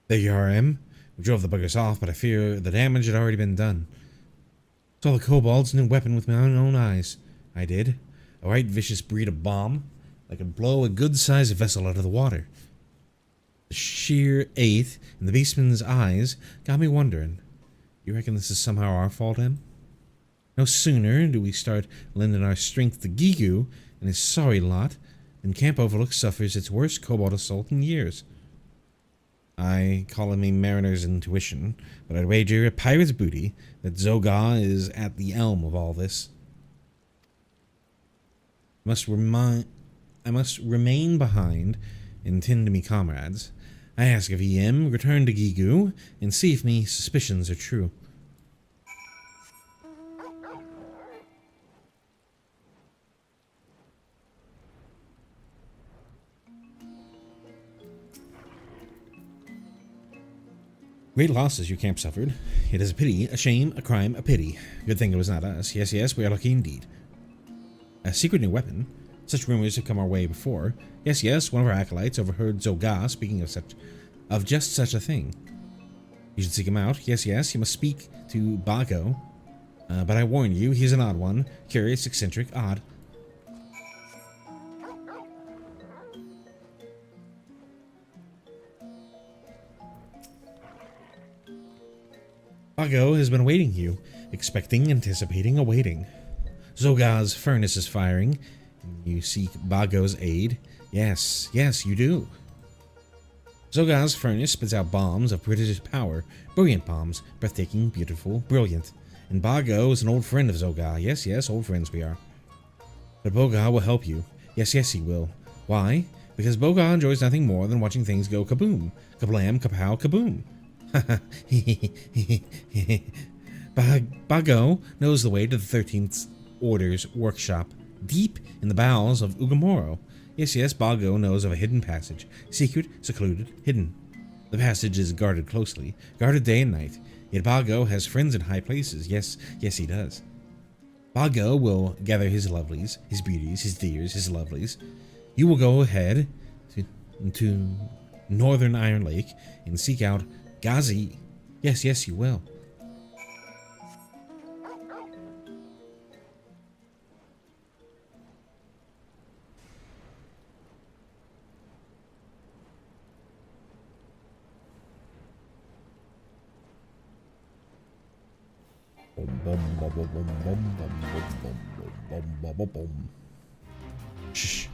There you are, Em. We drove the buggers off, but I fear the damage had already been done. Saw the kobold's new weapon with my own eyes. I did. A right vicious breed of bomb that could blow a good-sized vessel out of the water. The sheer eighth in the beastman's eyes got me wondering. You reckon this is somehow our fault, Em? No sooner do we start lending our strength to Gigu and his sorry lot than Camp Overlook suffers its worst kobold assault in years. I call him a mariner's intuition, but I'd wager a pirate's booty that Zogar is at the helm of all this. I must remain behind and tend to me comrades. I ask of EM, return to Gigu, and see if me suspicions are true. Great losses your camp suffered. It is a pity, a shame, a crime, a pity. Good thing it was not us. Yes, yes, we are lucky indeed. A secret new weapon. Such rumors have come our way before. Yes, yes, one of our acolytes overheard Zogar speaking of just such a thing. You should seek him out. Yes, yes, you must speak to Bago. But I warn you, he's an odd one. Curious, eccentric, odd. Bago has been awaiting you, expecting, anticipating, awaiting. Zogar's furnace is firing. You seek Bago's aid. Yes, yes, you do. Zogar's furnace spits out bombs of prodigious power. Brilliant bombs. Breathtaking, beautiful, brilliant. And Bago is an old friend of Zogar. Yes, yes, old friends we are. But Bogar will help you. Yes, yes, he will. Why? Because Bogar enjoys nothing more than watching things go kaboom. Kablam, kapow, kaboom. Bago knows the way to the 13th Order's workshop, deep in the bowels of Ugamoro. Yes, yes, Bago knows of a hidden passage. Secret, secluded, hidden. The passage is guarded closely, guarded day and night. Yet Bago has friends in high places. Yes, yes, he does. Bago will gather his lovelies, his beauties, his dears, his lovelies. You will go ahead to northern Iron Lake and seek out Gazi. Yes, yes, you will. Shh.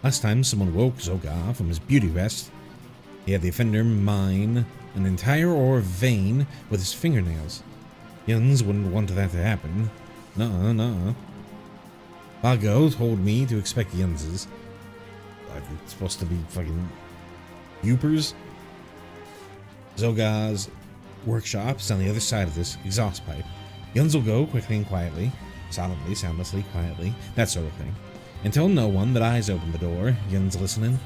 Last time someone woke Zogar from his beauty rest, he had the offender mine an entire ore vein with his fingernails. Yuns wouldn't want that to happen. Nuh-uh, nuh-uh. Bago told me to expect Yunses. Like, it's supposed to be fucking Yoopers. Zogar's workshop's on the other side of this exhaust pipe. Yuns will go quickly and quietly, solemnly, soundlessly, quietly, that sort of thing. And tell no one that eyes open the door. Yuns listening.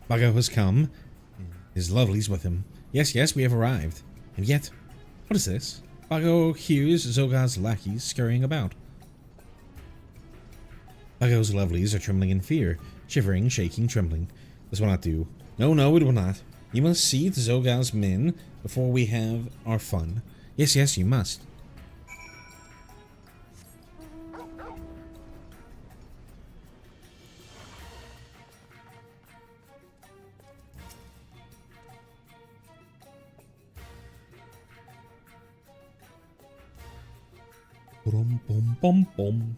Bago has come. His lovelies with him. Yes, yes, we have arrived. And yet, what is this? Bago hears Zogar's lackeys scurrying about. Bago's lovelies are trembling in fear, shivering, shaking, trembling. This will not do. No, no, it will not. You must see the Zogar's men before we have our fun. Yes, yes, you must. Bum, bum, bum, bum.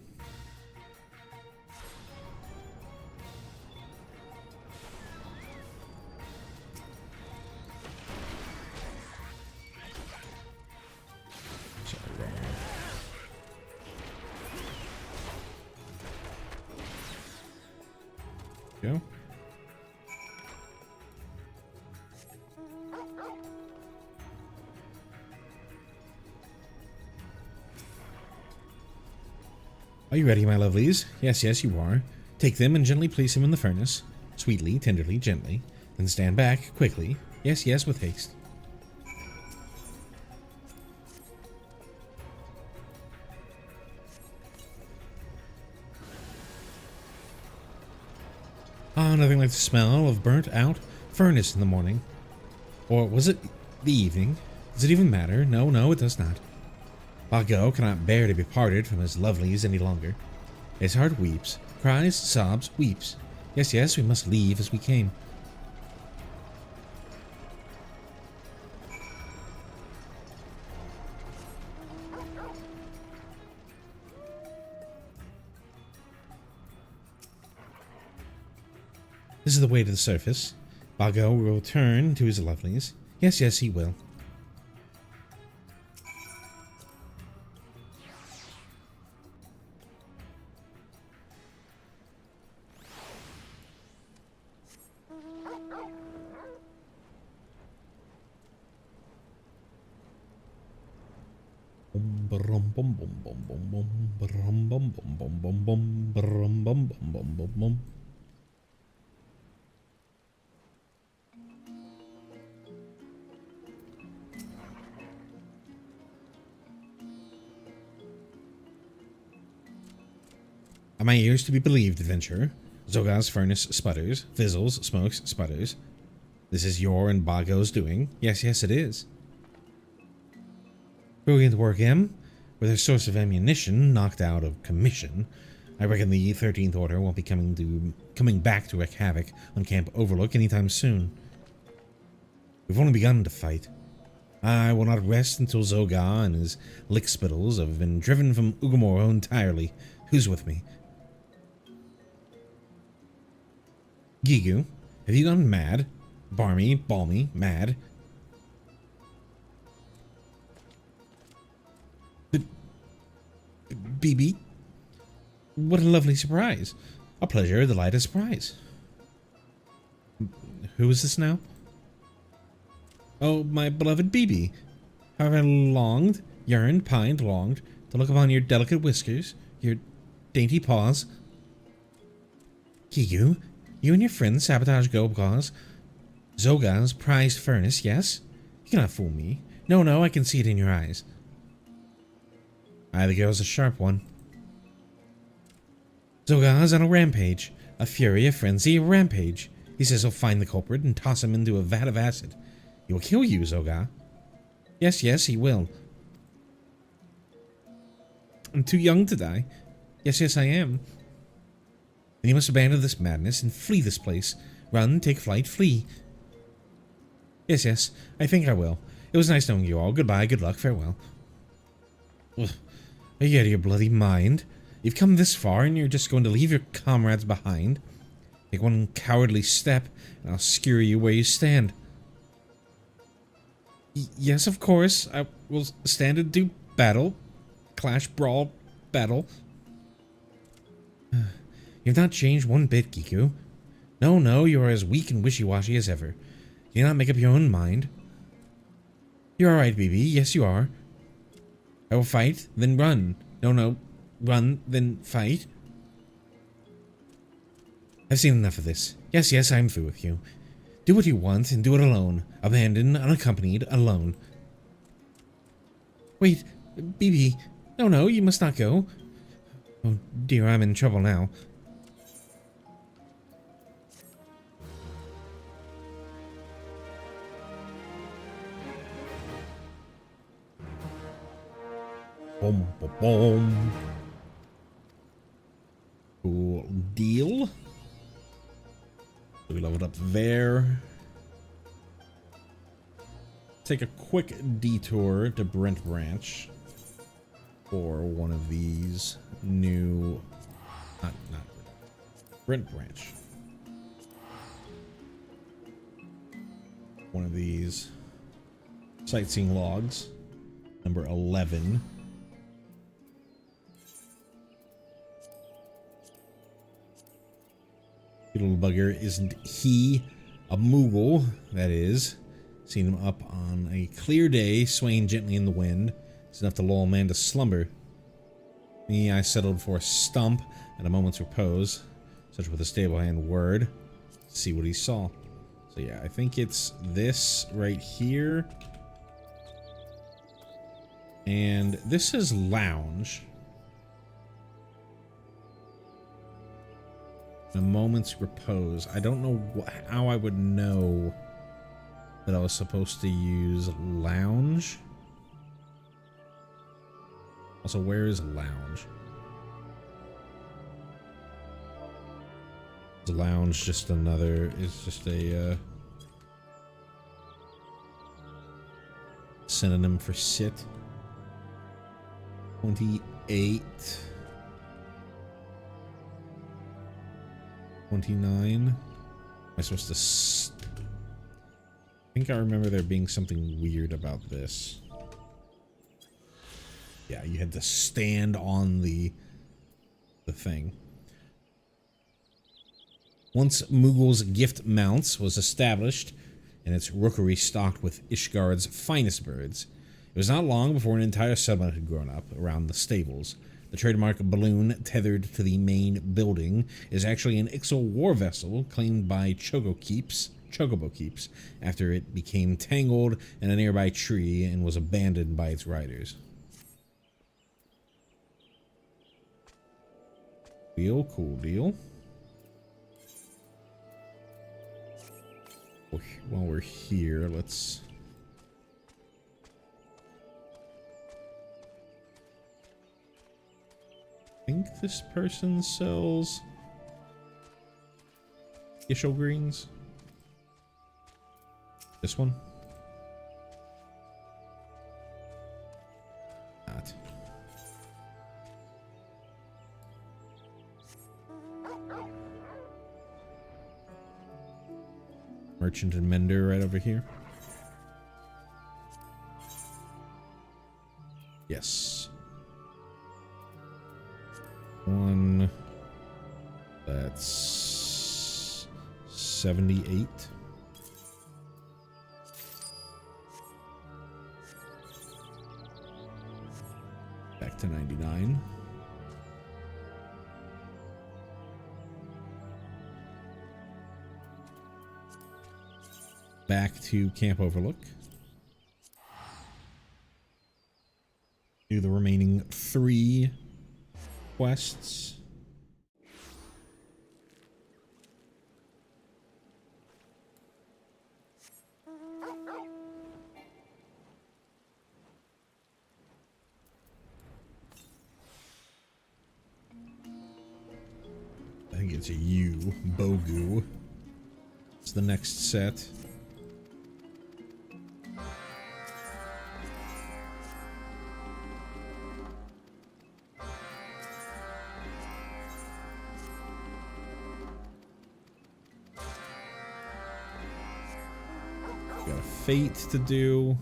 Go. Are you ready, my lovelies? Yes, yes, you are. Take them and gently place them in the furnace. Sweetly, tenderly, gently. Then stand back, quickly. Yes, yes, with haste. Ah, nothing like the smell of burnt-out furnace in the morning. Or was it the evening? Does it even matter? No, no, it does not. Bago cannot bear to be parted from his lovelies any longer. His heart weeps. Cries, sobs, weeps. Yes, yes, we must leave as we came. This is the way to the surface. Bago will return to his lovelies. Yes, yes, he will. Are my ears to be believed, adventurer? Zoga's furnace sputters, fizzles, smokes, sputters. This is your and Bago's doing. Yes, yes, it is. Brilliant work, M. With her source of ammunition knocked out of commission, I reckon the 13th Order won't be coming back to wreak havoc on Camp Overlook anytime soon. We've only begun to fight. I will not rest until Zoga and his lickspittles have been driven from Ugamoro entirely. Who's with me? Gigu, have you gone mad? Balmy, mad? BB? What a lovely surprise. A pleasure, a delight, a surprise. Who is this now? Oh, my beloved BB. How have I longed, yearned, pined, longed to look upon your delicate whiskers, your dainty paws. Gigu, you and your friends sabotage Gobgo's Zoga's prized furnace, yes? You cannot fool me. No, I can see it in your eyes. The girl's a sharp one. Zoga's on a rampage. A fury, a frenzy, a rampage. He says he'll find the culprit and toss him into a vat of acid. He will kill you, Zoga. Yes, he will. I'm too young to die. Yes, I am. Then you must abandon this madness and flee this place. Run, take flight, flee. Yes, I think I will. It was nice knowing you all. Goodbye, good luck, farewell. Ugh. Are you out of your bloody mind? You've come this far and you're just going to leave your comrades behind? Take one cowardly step and I'll skewer you where you stand. Yes, of course. I will stand and do battle. Clash, brawl, battle. You've not changed one bit, Giku. No, you are as weak and wishy-washy as ever. You cannot make up your own mind. You're alright, BB. Yes, you are. I will fight, then run. No. Run, then fight. I've seen enough of this. Yes, I'm through with you. Do what you want and do it alone. Abandoned, unaccompanied, alone. Wait, BB. No, you must not go. Oh dear, I'm in trouble now. Boom. Cool deal. So we leveled up there. Take a quick detour to Brent Branch for one of these new, not Brent Branch. One of these sightseeing logs, number 11. Little bugger, isn't he a Moogle? That is. Seen him up on a clear day, swaying gently in the wind. It's enough to lull a man to slumber. Me, I settled for a stump and a moment's repose, such with a stable hand word. See what he saw. So yeah, I think it's this right here. And this is lounge. A moment's repose. I don't know how I would know that I was supposed to use lounge. Also, where is lounge? Lounge just another is just a synonym for sit. 28, 29. Am I supposed to? I think I remember there being something weird about this. Yeah, you had to stand on the thing. Once Mughul's gift mounts was established and its rookery stocked with Ishgard's finest birds, it was not long before an entire settlement had grown up around the stables. The trademark balloon tethered to the main building is actually an Ixal war vessel claimed by Chocobo Keeps after it became tangled in a nearby tree and was abandoned by its riders. Cool deal. While we're here, let's... I think this person sells Ishal greens. This one? Not. Merchant and Mender right over here. Yes. One. That's 78. Back to 99. Back to Camp Overlook. Do the remaining 3 quests. I think it's a U, Bogu. It's the next set. Got a fate to do.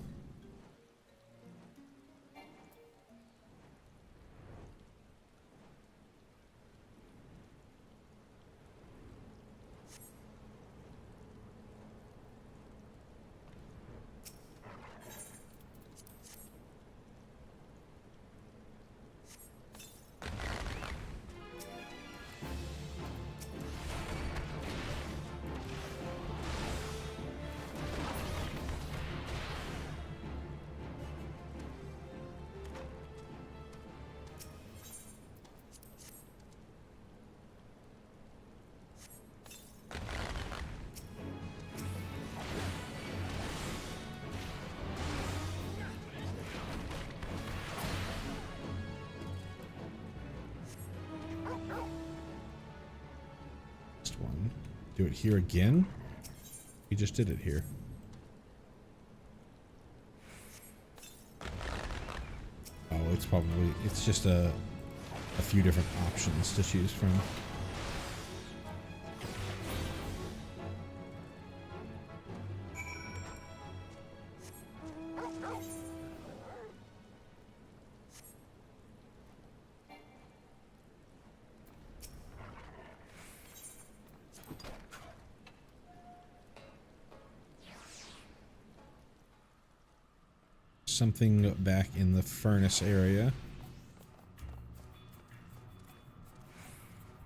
One. Do it here again? We just did it here. Oh, it's just a few different options to choose from. Something back in the furnace area.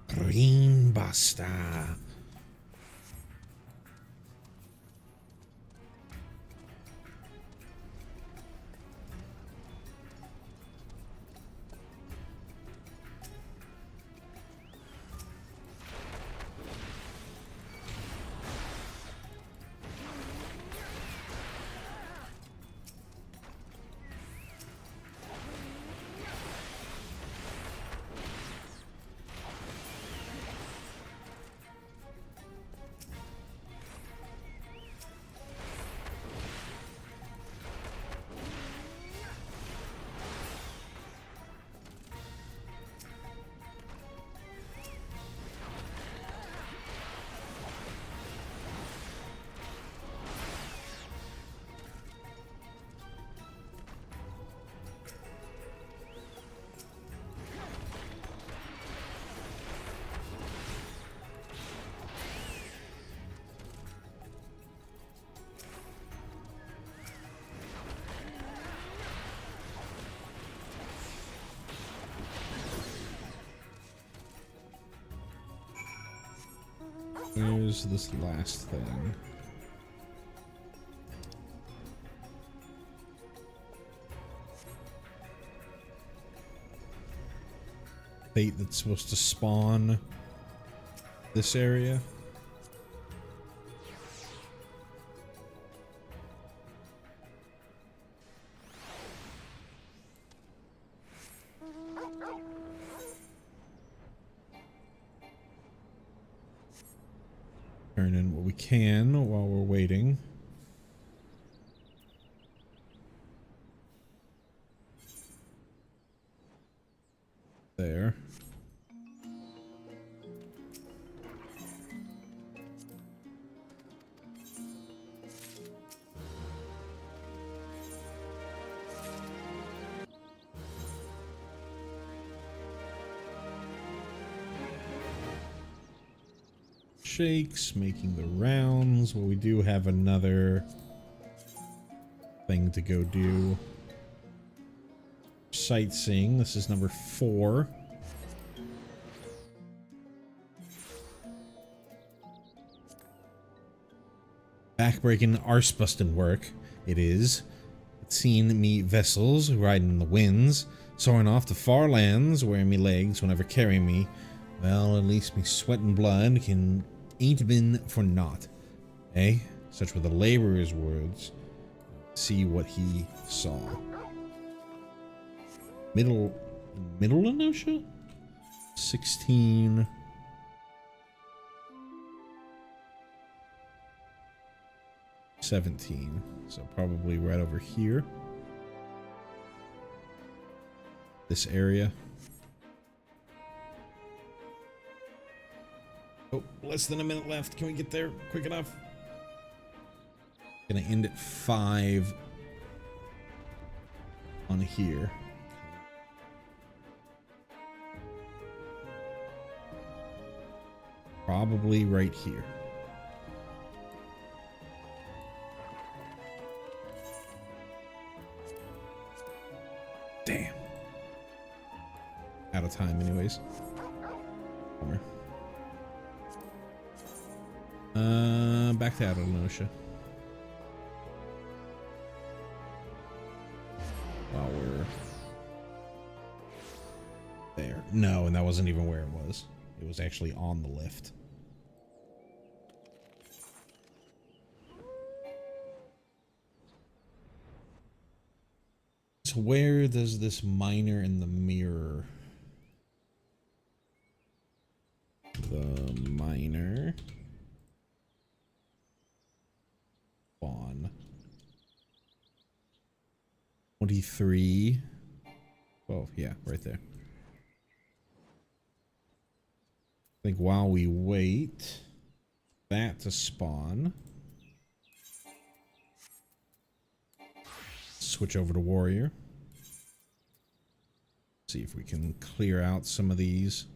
Green Basta. where's this last thing? Fate that's supposed to spawn this area. Turn in what we can while we're waiting. There. Shakes, making the rounds. Well, we do have another thing to go do. Sightseeing. This is number 4. Backbreaking, arse-busting work. It is. It's seen me vessels riding the winds, soaring off to far lands, wearing me legs whenever carrying me. Well, at least me sweat and blood ain't been for naught. Eh? Such were the laborer's words. See what he saw. Middle Enosha? 16. $17. So probably right over here. This area. Oh, less than a minute left. Can we get there quick enough? Gonna end at 5 on here. Probably right here. Damn. Out of time anyways. Bummer. Back to Eorzean. While we're there. No, and that wasn't even where it was. It was actually on the lift. So where does this miner in the mirror? The miner spawn 23. Oh yeah, right there. I think while we wait that to spawn, switch over to warrior. See if we can clear out some of these.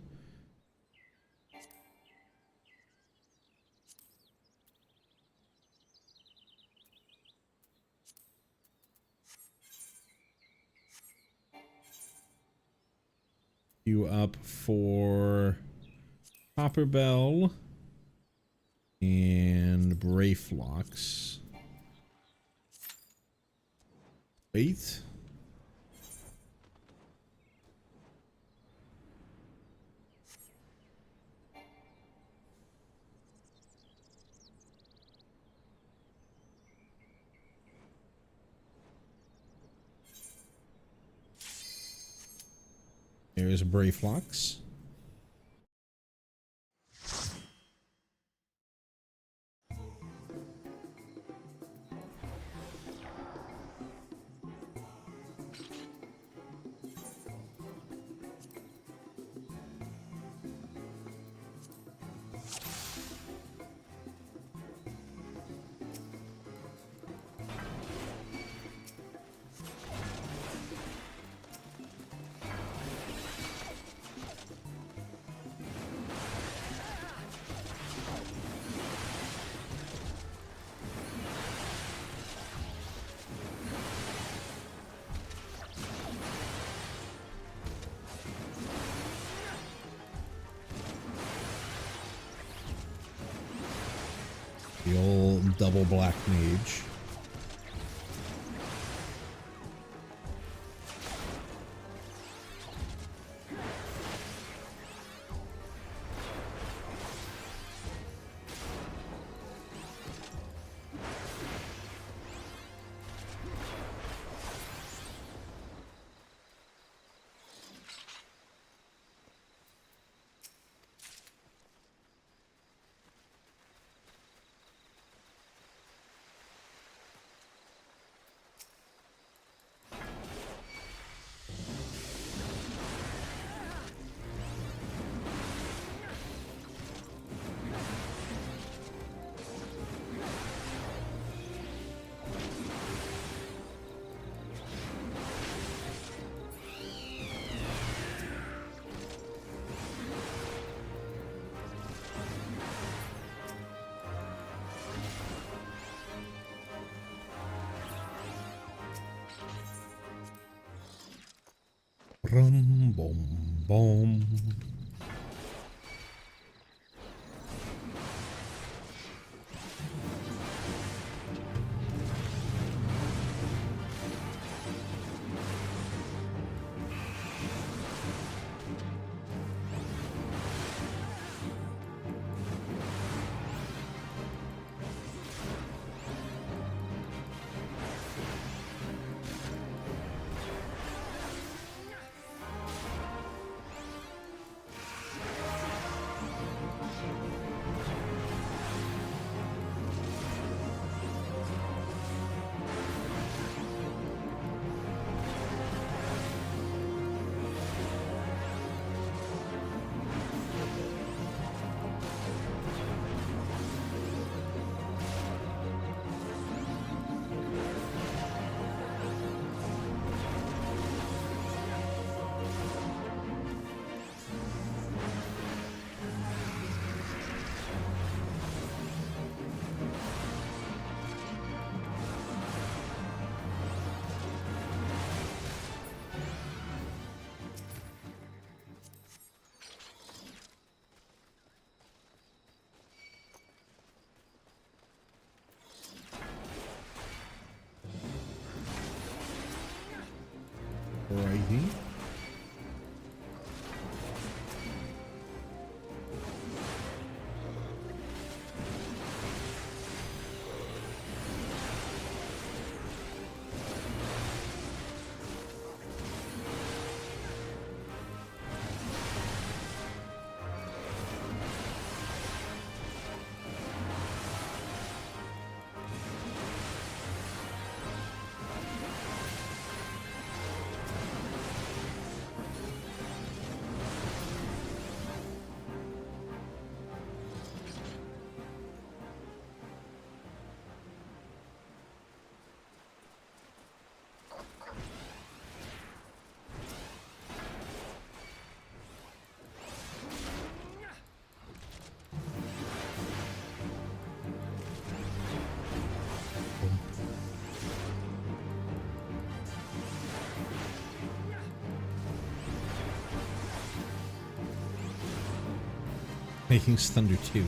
You up for Copper Bell and Brayflocks. Wait. There's Brayflocks. The old double black mage. Rum, bom, bom. Righty. Making Thunder 2.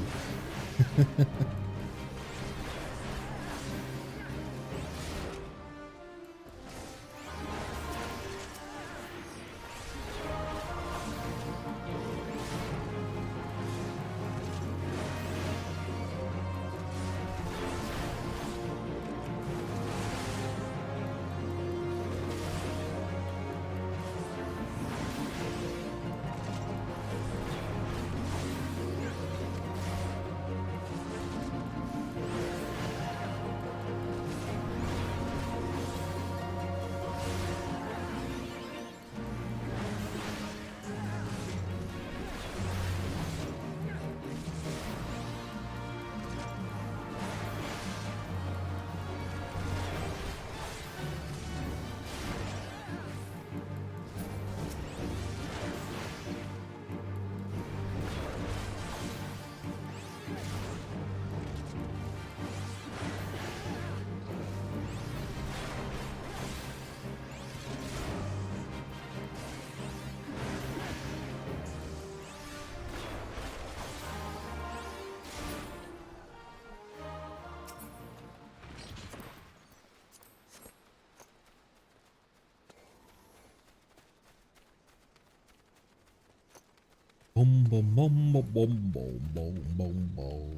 boom, boom, boom, boom, boom, boom, boom, boom, boom.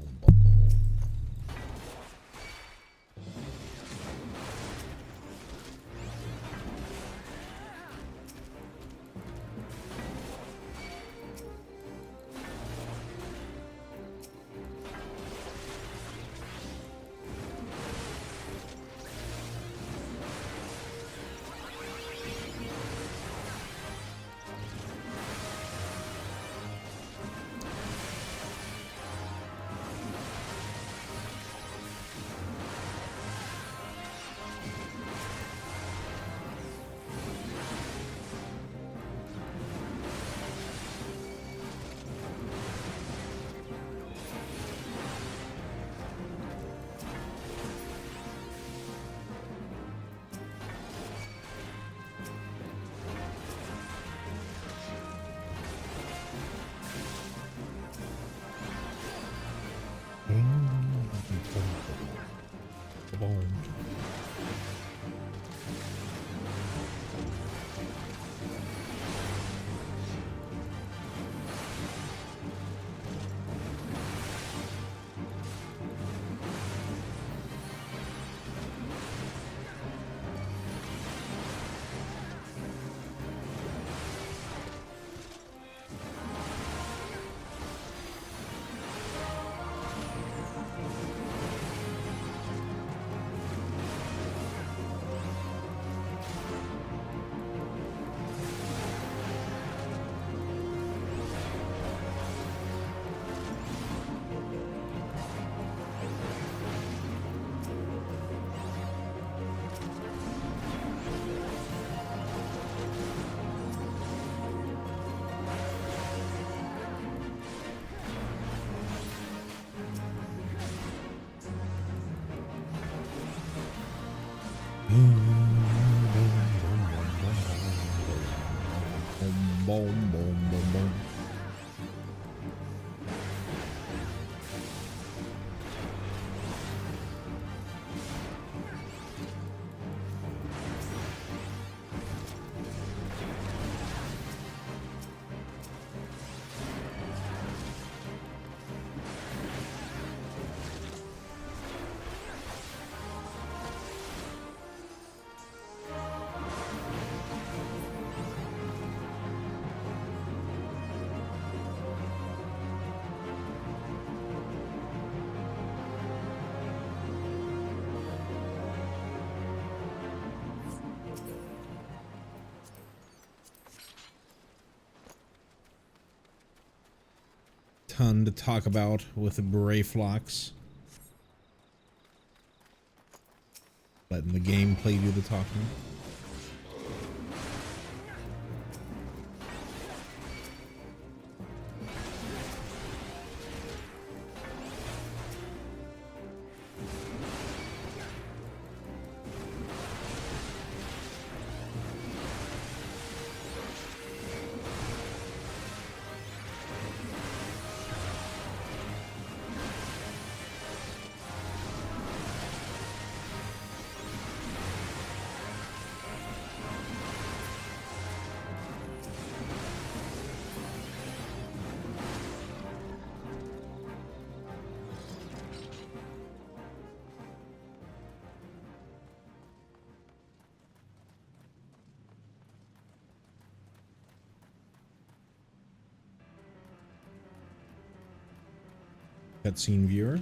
Boom, boom, boom, boom. Ton to talk about with the beret flocks. Letting the gameplay do the talking. Cutscene viewer.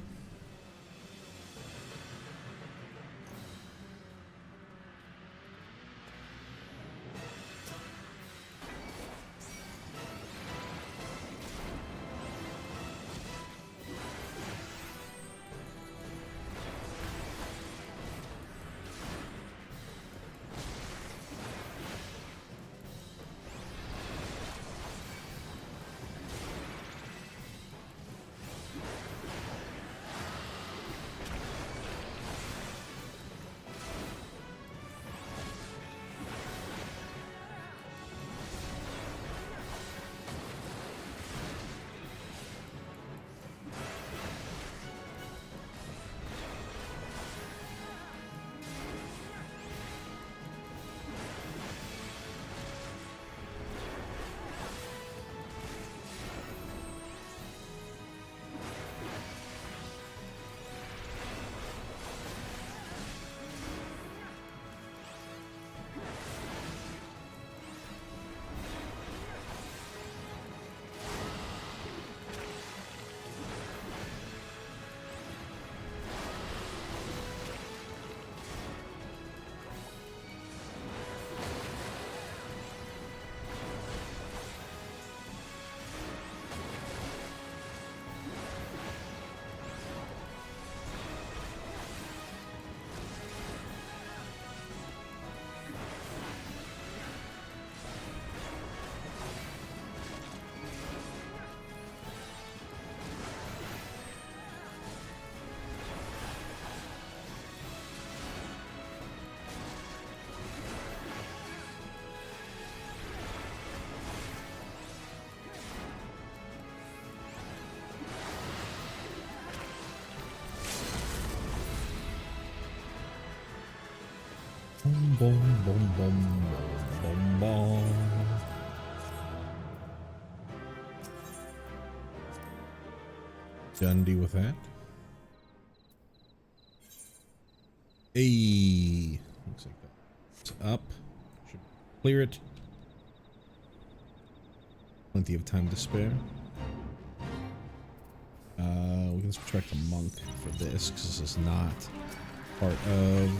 Boom, boom, boom, boom, boom, boom. Done deal with that. Hey, looks like that's up. Should clear it. Plenty of time to spare. We can subtract a monk for this because this is not part of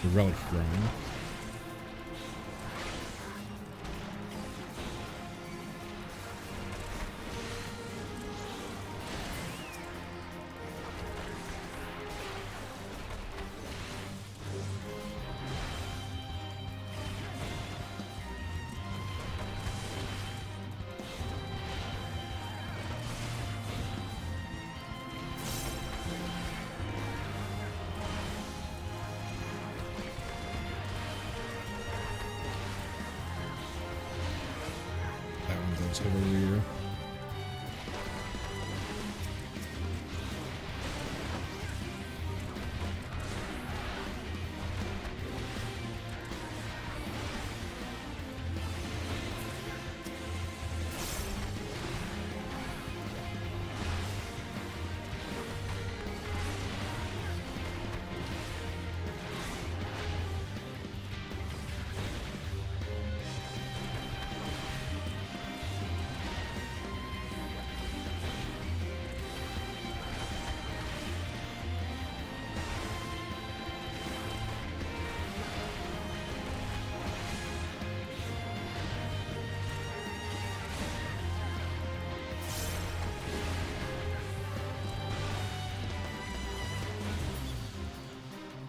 the relic grind. Let's go over here.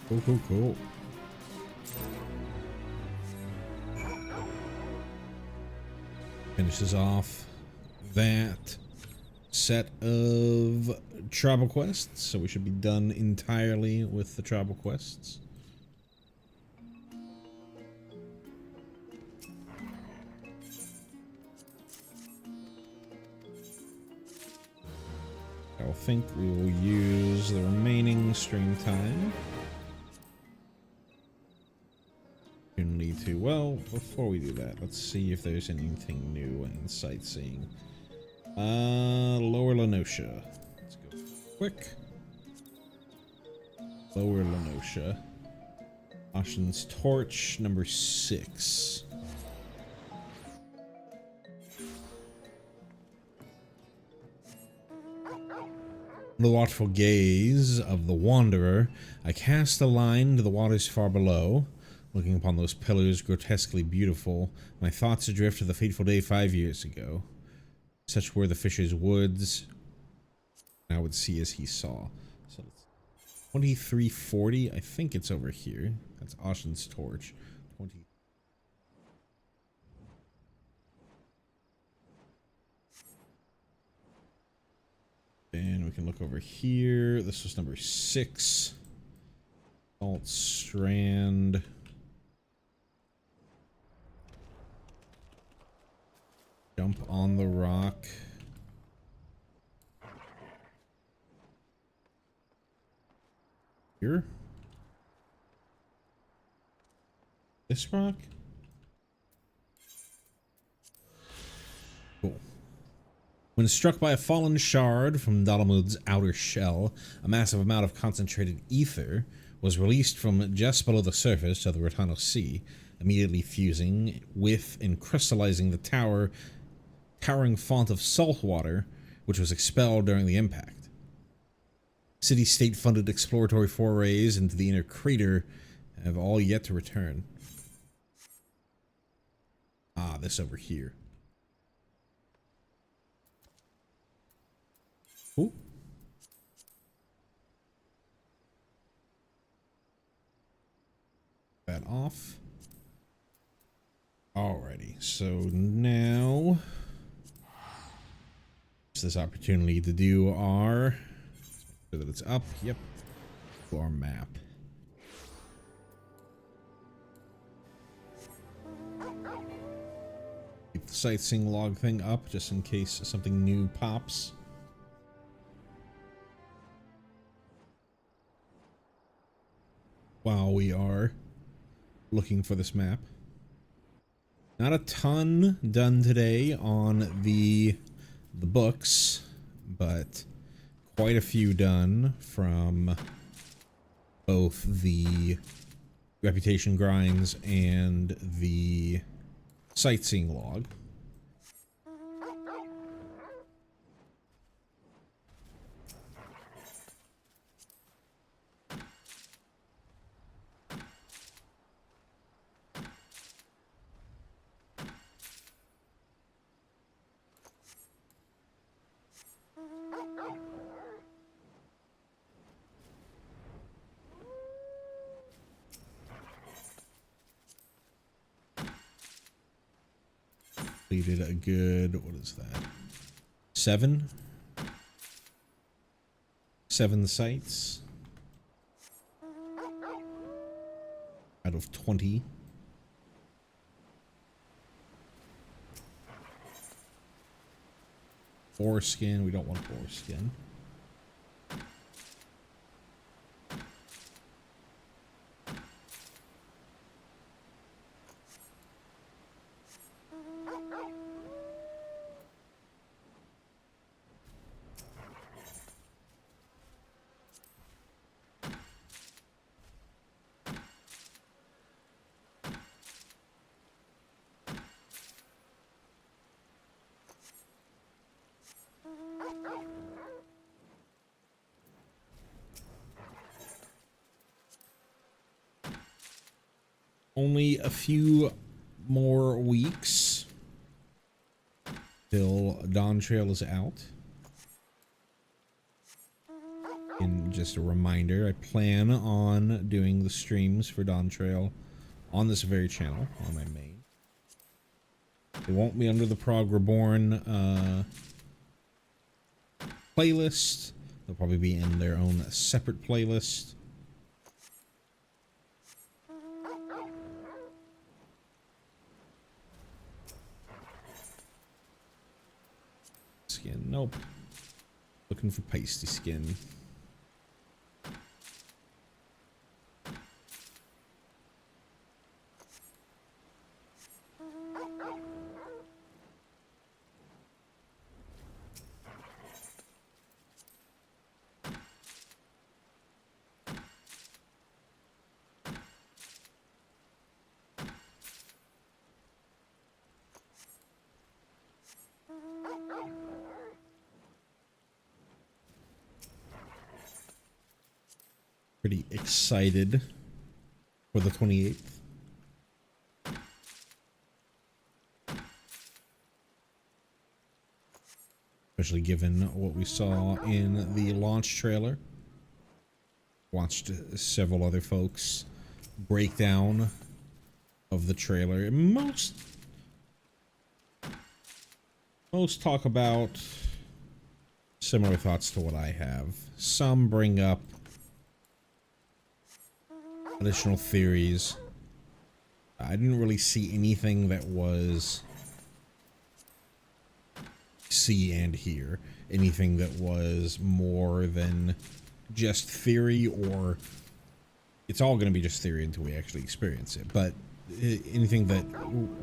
Cool, cool, cool. Finishes off that set of tribal quests, so we should be done entirely with the tribal quests. I think we will use the remaining stream time. Well, before we do that, let's see if there's anything new in sightseeing. Lower Lenosha. Let's go quick. Lower Lenosha. Ocean's Torch, number 6. The watchful gaze of the wanderer, I cast a line to the waters far below. Looking upon those pillars, grotesquely beautiful, my thoughts adrift to the fateful day 5 years ago. Such were the fisher's woods, I would see as he saw. So 2340, I think it's over here. That's Ocean's Torch. 20. And we can look over here. This was number 6. Salt Strand. Jump on the rock. Here? This rock? Cool. When struck by a fallen shard from Dalamud's outer shell, a massive amount of concentrated ether was released from just below the surface of the Rotano Sea, immediately fusing with and crystallizing the towering font of salt water, which was expelled during the impact. City-state funded exploratory forays into the inner crater have all yet to return. Ah, this over here. Ooh. That off. Alrighty, so now it's this opportunity to do our, so that it's up, yep, to our map. Keep the sightseeing log thing up just in case something new pops. while we are looking for this map. Not a ton done today on the books, but quite a few done from both the reputation grinds and the sightseeing log. Completed a good, what is that? 7 sites out of 20. Foreskin, we don't want foreskin. Only a few more weeks till Dawn Trail is out. And just a reminder, I plan on doing the streams for Dawn Trail on this very channel, on my main. They won't be under the Prog Reborn playlist. They'll probably be in their own separate playlist. Skin, nope. Looking for pasty skin. Pretty excited for the 28th. Especially given what we saw in the launch trailer. Watched several other folks breakdown of the trailer. Most talk about similar thoughts to what I have. Some bring up additional theories. I didn't really see anything that was see and hear. Anything that was more than just theory, or it's all going to be just theory until we actually experience it. But anything that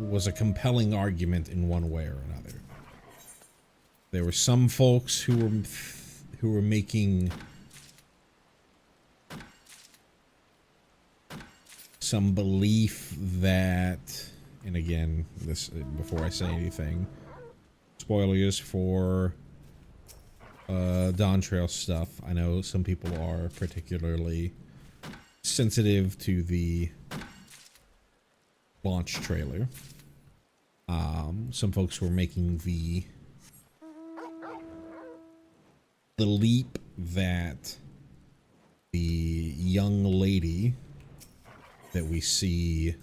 was a compelling argument in one way or another. There were some folks who were making some belief that, and again, this before I say anything, spoilers for Dawn Trail stuff. I know some people are particularly sensitive to the launch trailer. Some folks were making the leap that the young lady that we see,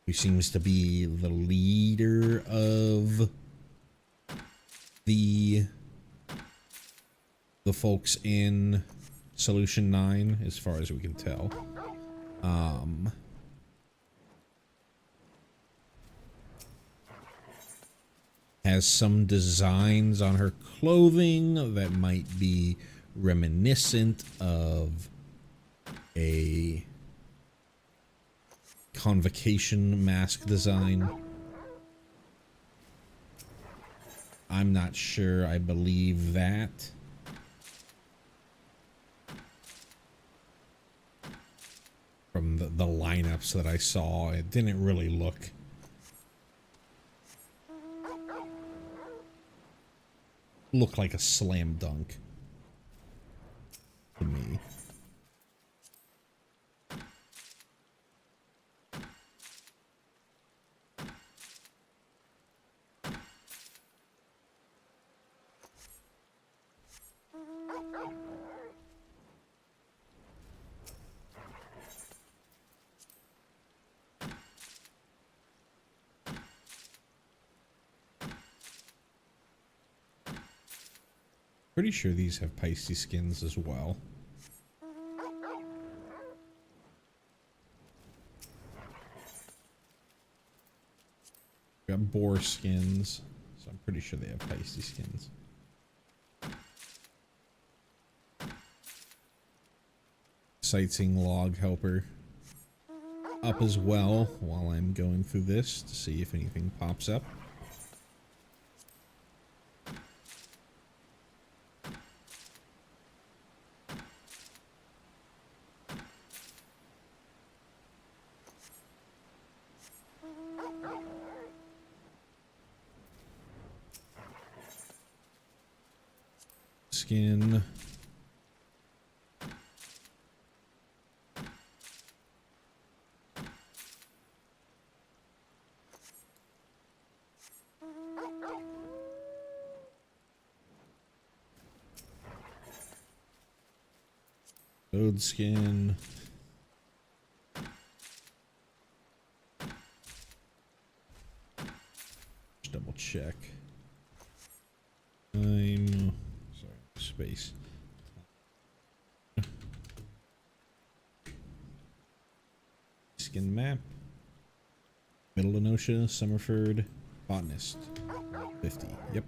who seems to be the leader of the folks in Solution 9, as far as we can tell, has some designs on her clothing that might be reminiscent of a convocation mask design. I'm not sure I believe that. From the lineups that I saw, it didn't really look like a slam dunk to me. Pretty sure these have Pisces skins as well. We got boar skins, so I'm pretty sure they have Pisces skins. Sightseeing log helper up as well while I'm going through this to see if anything pops up. Skin. Toad skin. Just double check. I'm sorry, space. Skin map. Middle Enosia, Summerford, Botanist. 50. Yep.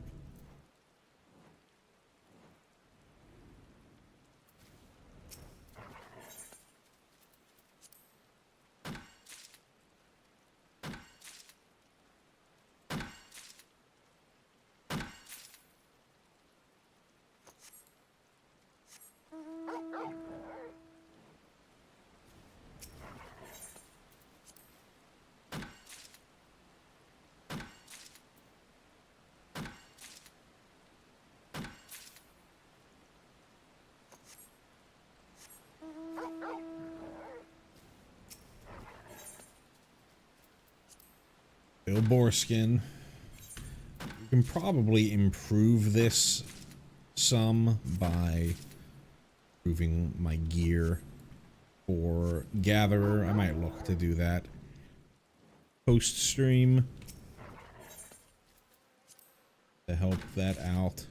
Boar skin. You can probably improve this some by improving my gear for gatherer. I might look to do that post stream to help that out.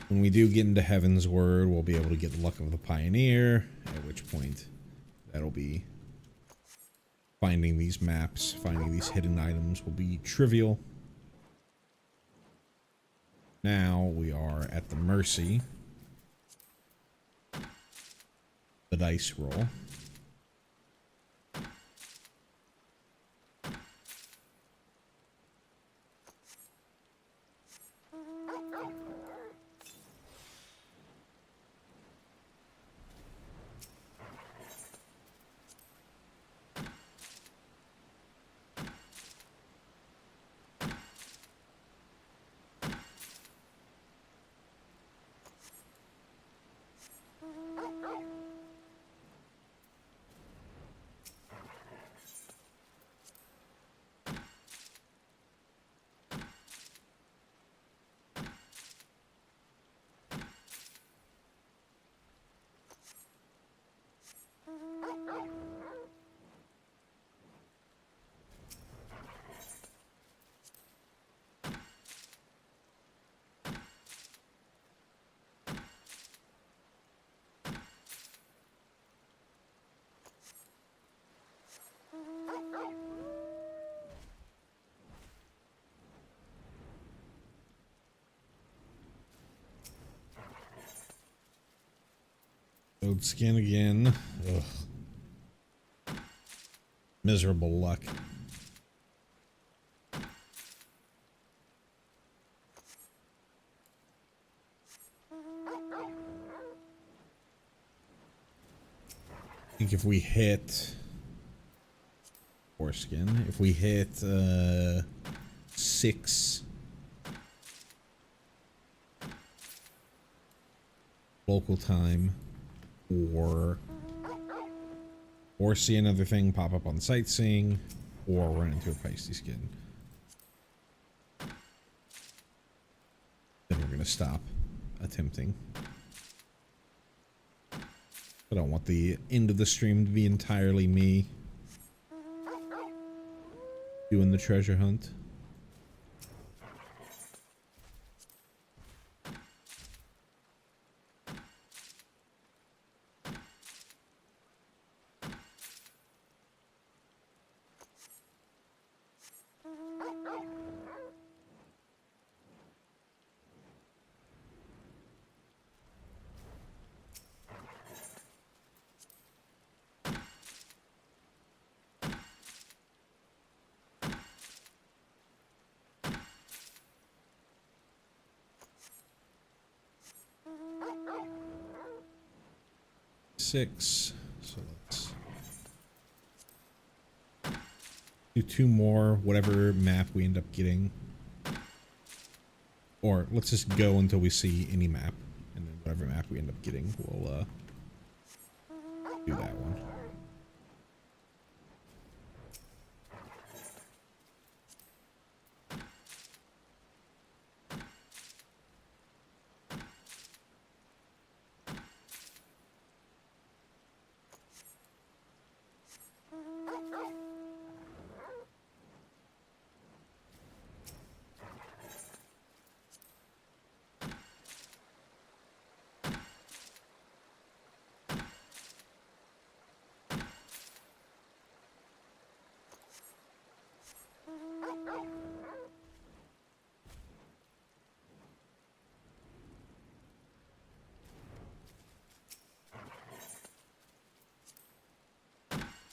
When we do get into Heaven's Word, we'll be able to get the Luck of the Pioneer, at which point that'll be finding these maps, finding these hidden items will be trivial. Now we are at the mercy of the dice roll. Load skin again. Ugh. Miserable luck. I think if we hit foreskin, if we hit 6 local time, or see another thing pop up on sightseeing, or run into a feisty skin, then we're gonna stop attempting. I don't want the end of the stream to be entirely me doing the treasure hunt. Six. So let's do 2 more, whatever map we end up getting. Or let's just go until we see any map, and then whatever map we end up getting, we'll do that one.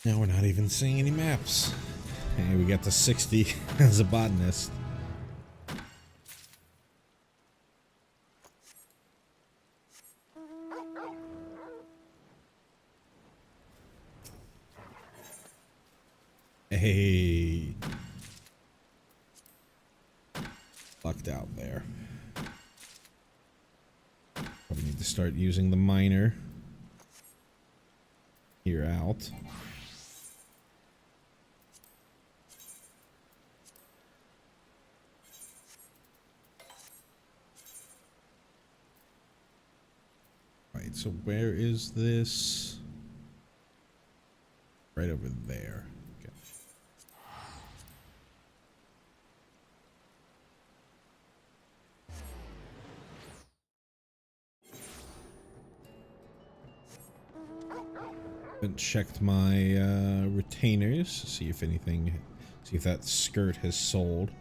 Now we're not even seeing any maps. Hey, we got to 60 as a botanist. Hey. Lucked out there. Probably need to start using the miner. Here out. Right, so where is this? Right over there. Okay. Haven't checked my retainers, see if anything, see if that skirt has sold.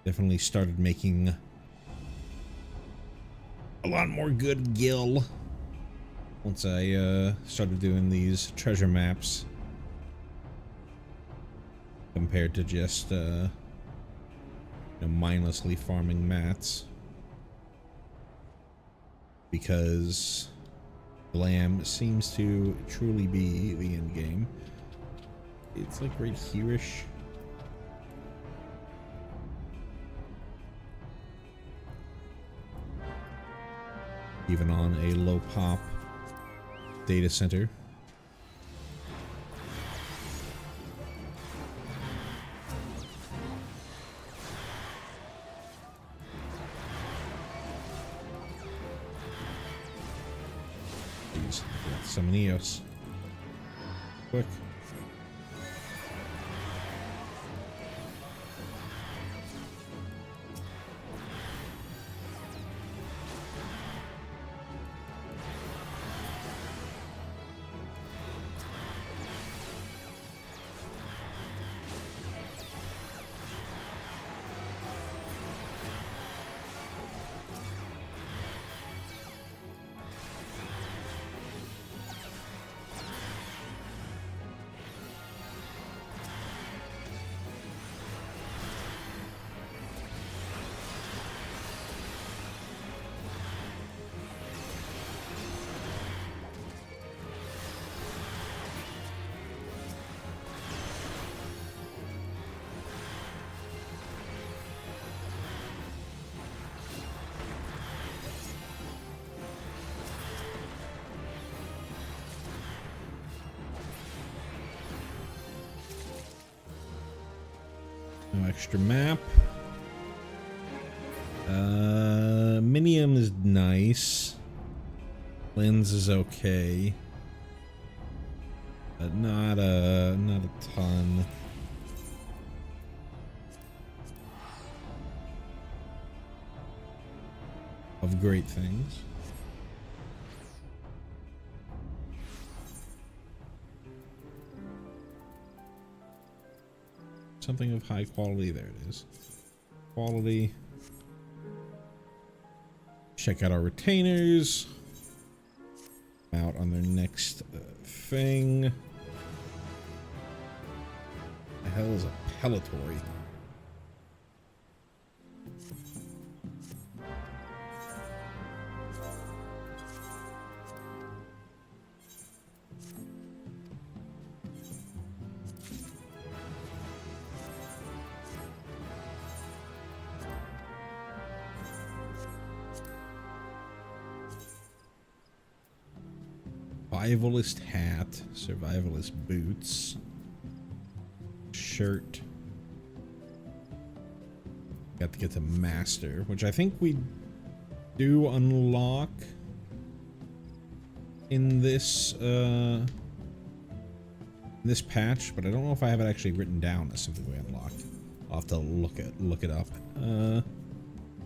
Definitely started making a lot more good gil once I started doing these treasure maps compared to just mindlessly farming mats, because glam seems to truly be the end game. It's like right here-ish. Even on a low pop data center. Please, some Eos. Quick. extra map. Minium is nice. Lens is okay. But not a ton. Of great things. Something of high quality. There it is. Quality. Check out our retainers. Out on their next thing. The hell is a pellitory? Survivalist hat, survivalist boots, shirt. Got to get to master, which I think we do unlock in this patch, but I don't know if I have it actually written down as something we unlocked. I'll have to look it up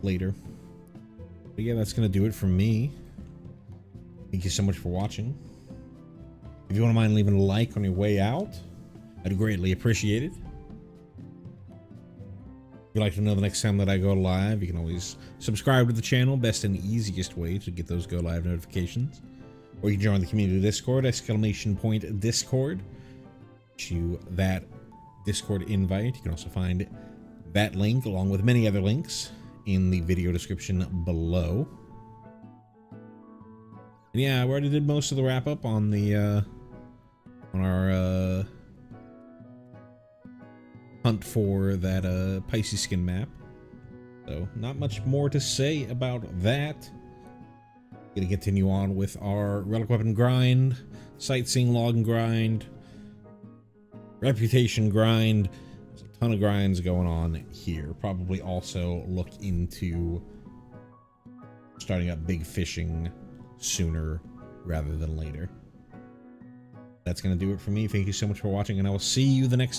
later. But yeah, that's gonna do it from me. Thank you so much for watching. If you wouldn't mind leaving a like on your way out, I'd greatly appreciate it. If you'd like to know the next time that I go live, you can always subscribe to the channel. Best and easiest way to get those go live notifications. Or you can join the community Discord, !Discord. To that Discord invite. You can also find that link along with many other links in the video description below. And yeah, we already did most of the wrap up on the on our hunt for that Pisces skin map. So not much more to say about that. Gonna continue on with our relic weapon grind, sightseeing log grind, reputation grind. There's a ton of grinds going on here. Probably also look into starting up big fishing sooner rather than later. That's going to do it for me. Thank you so much for watching, and I will see you the next time.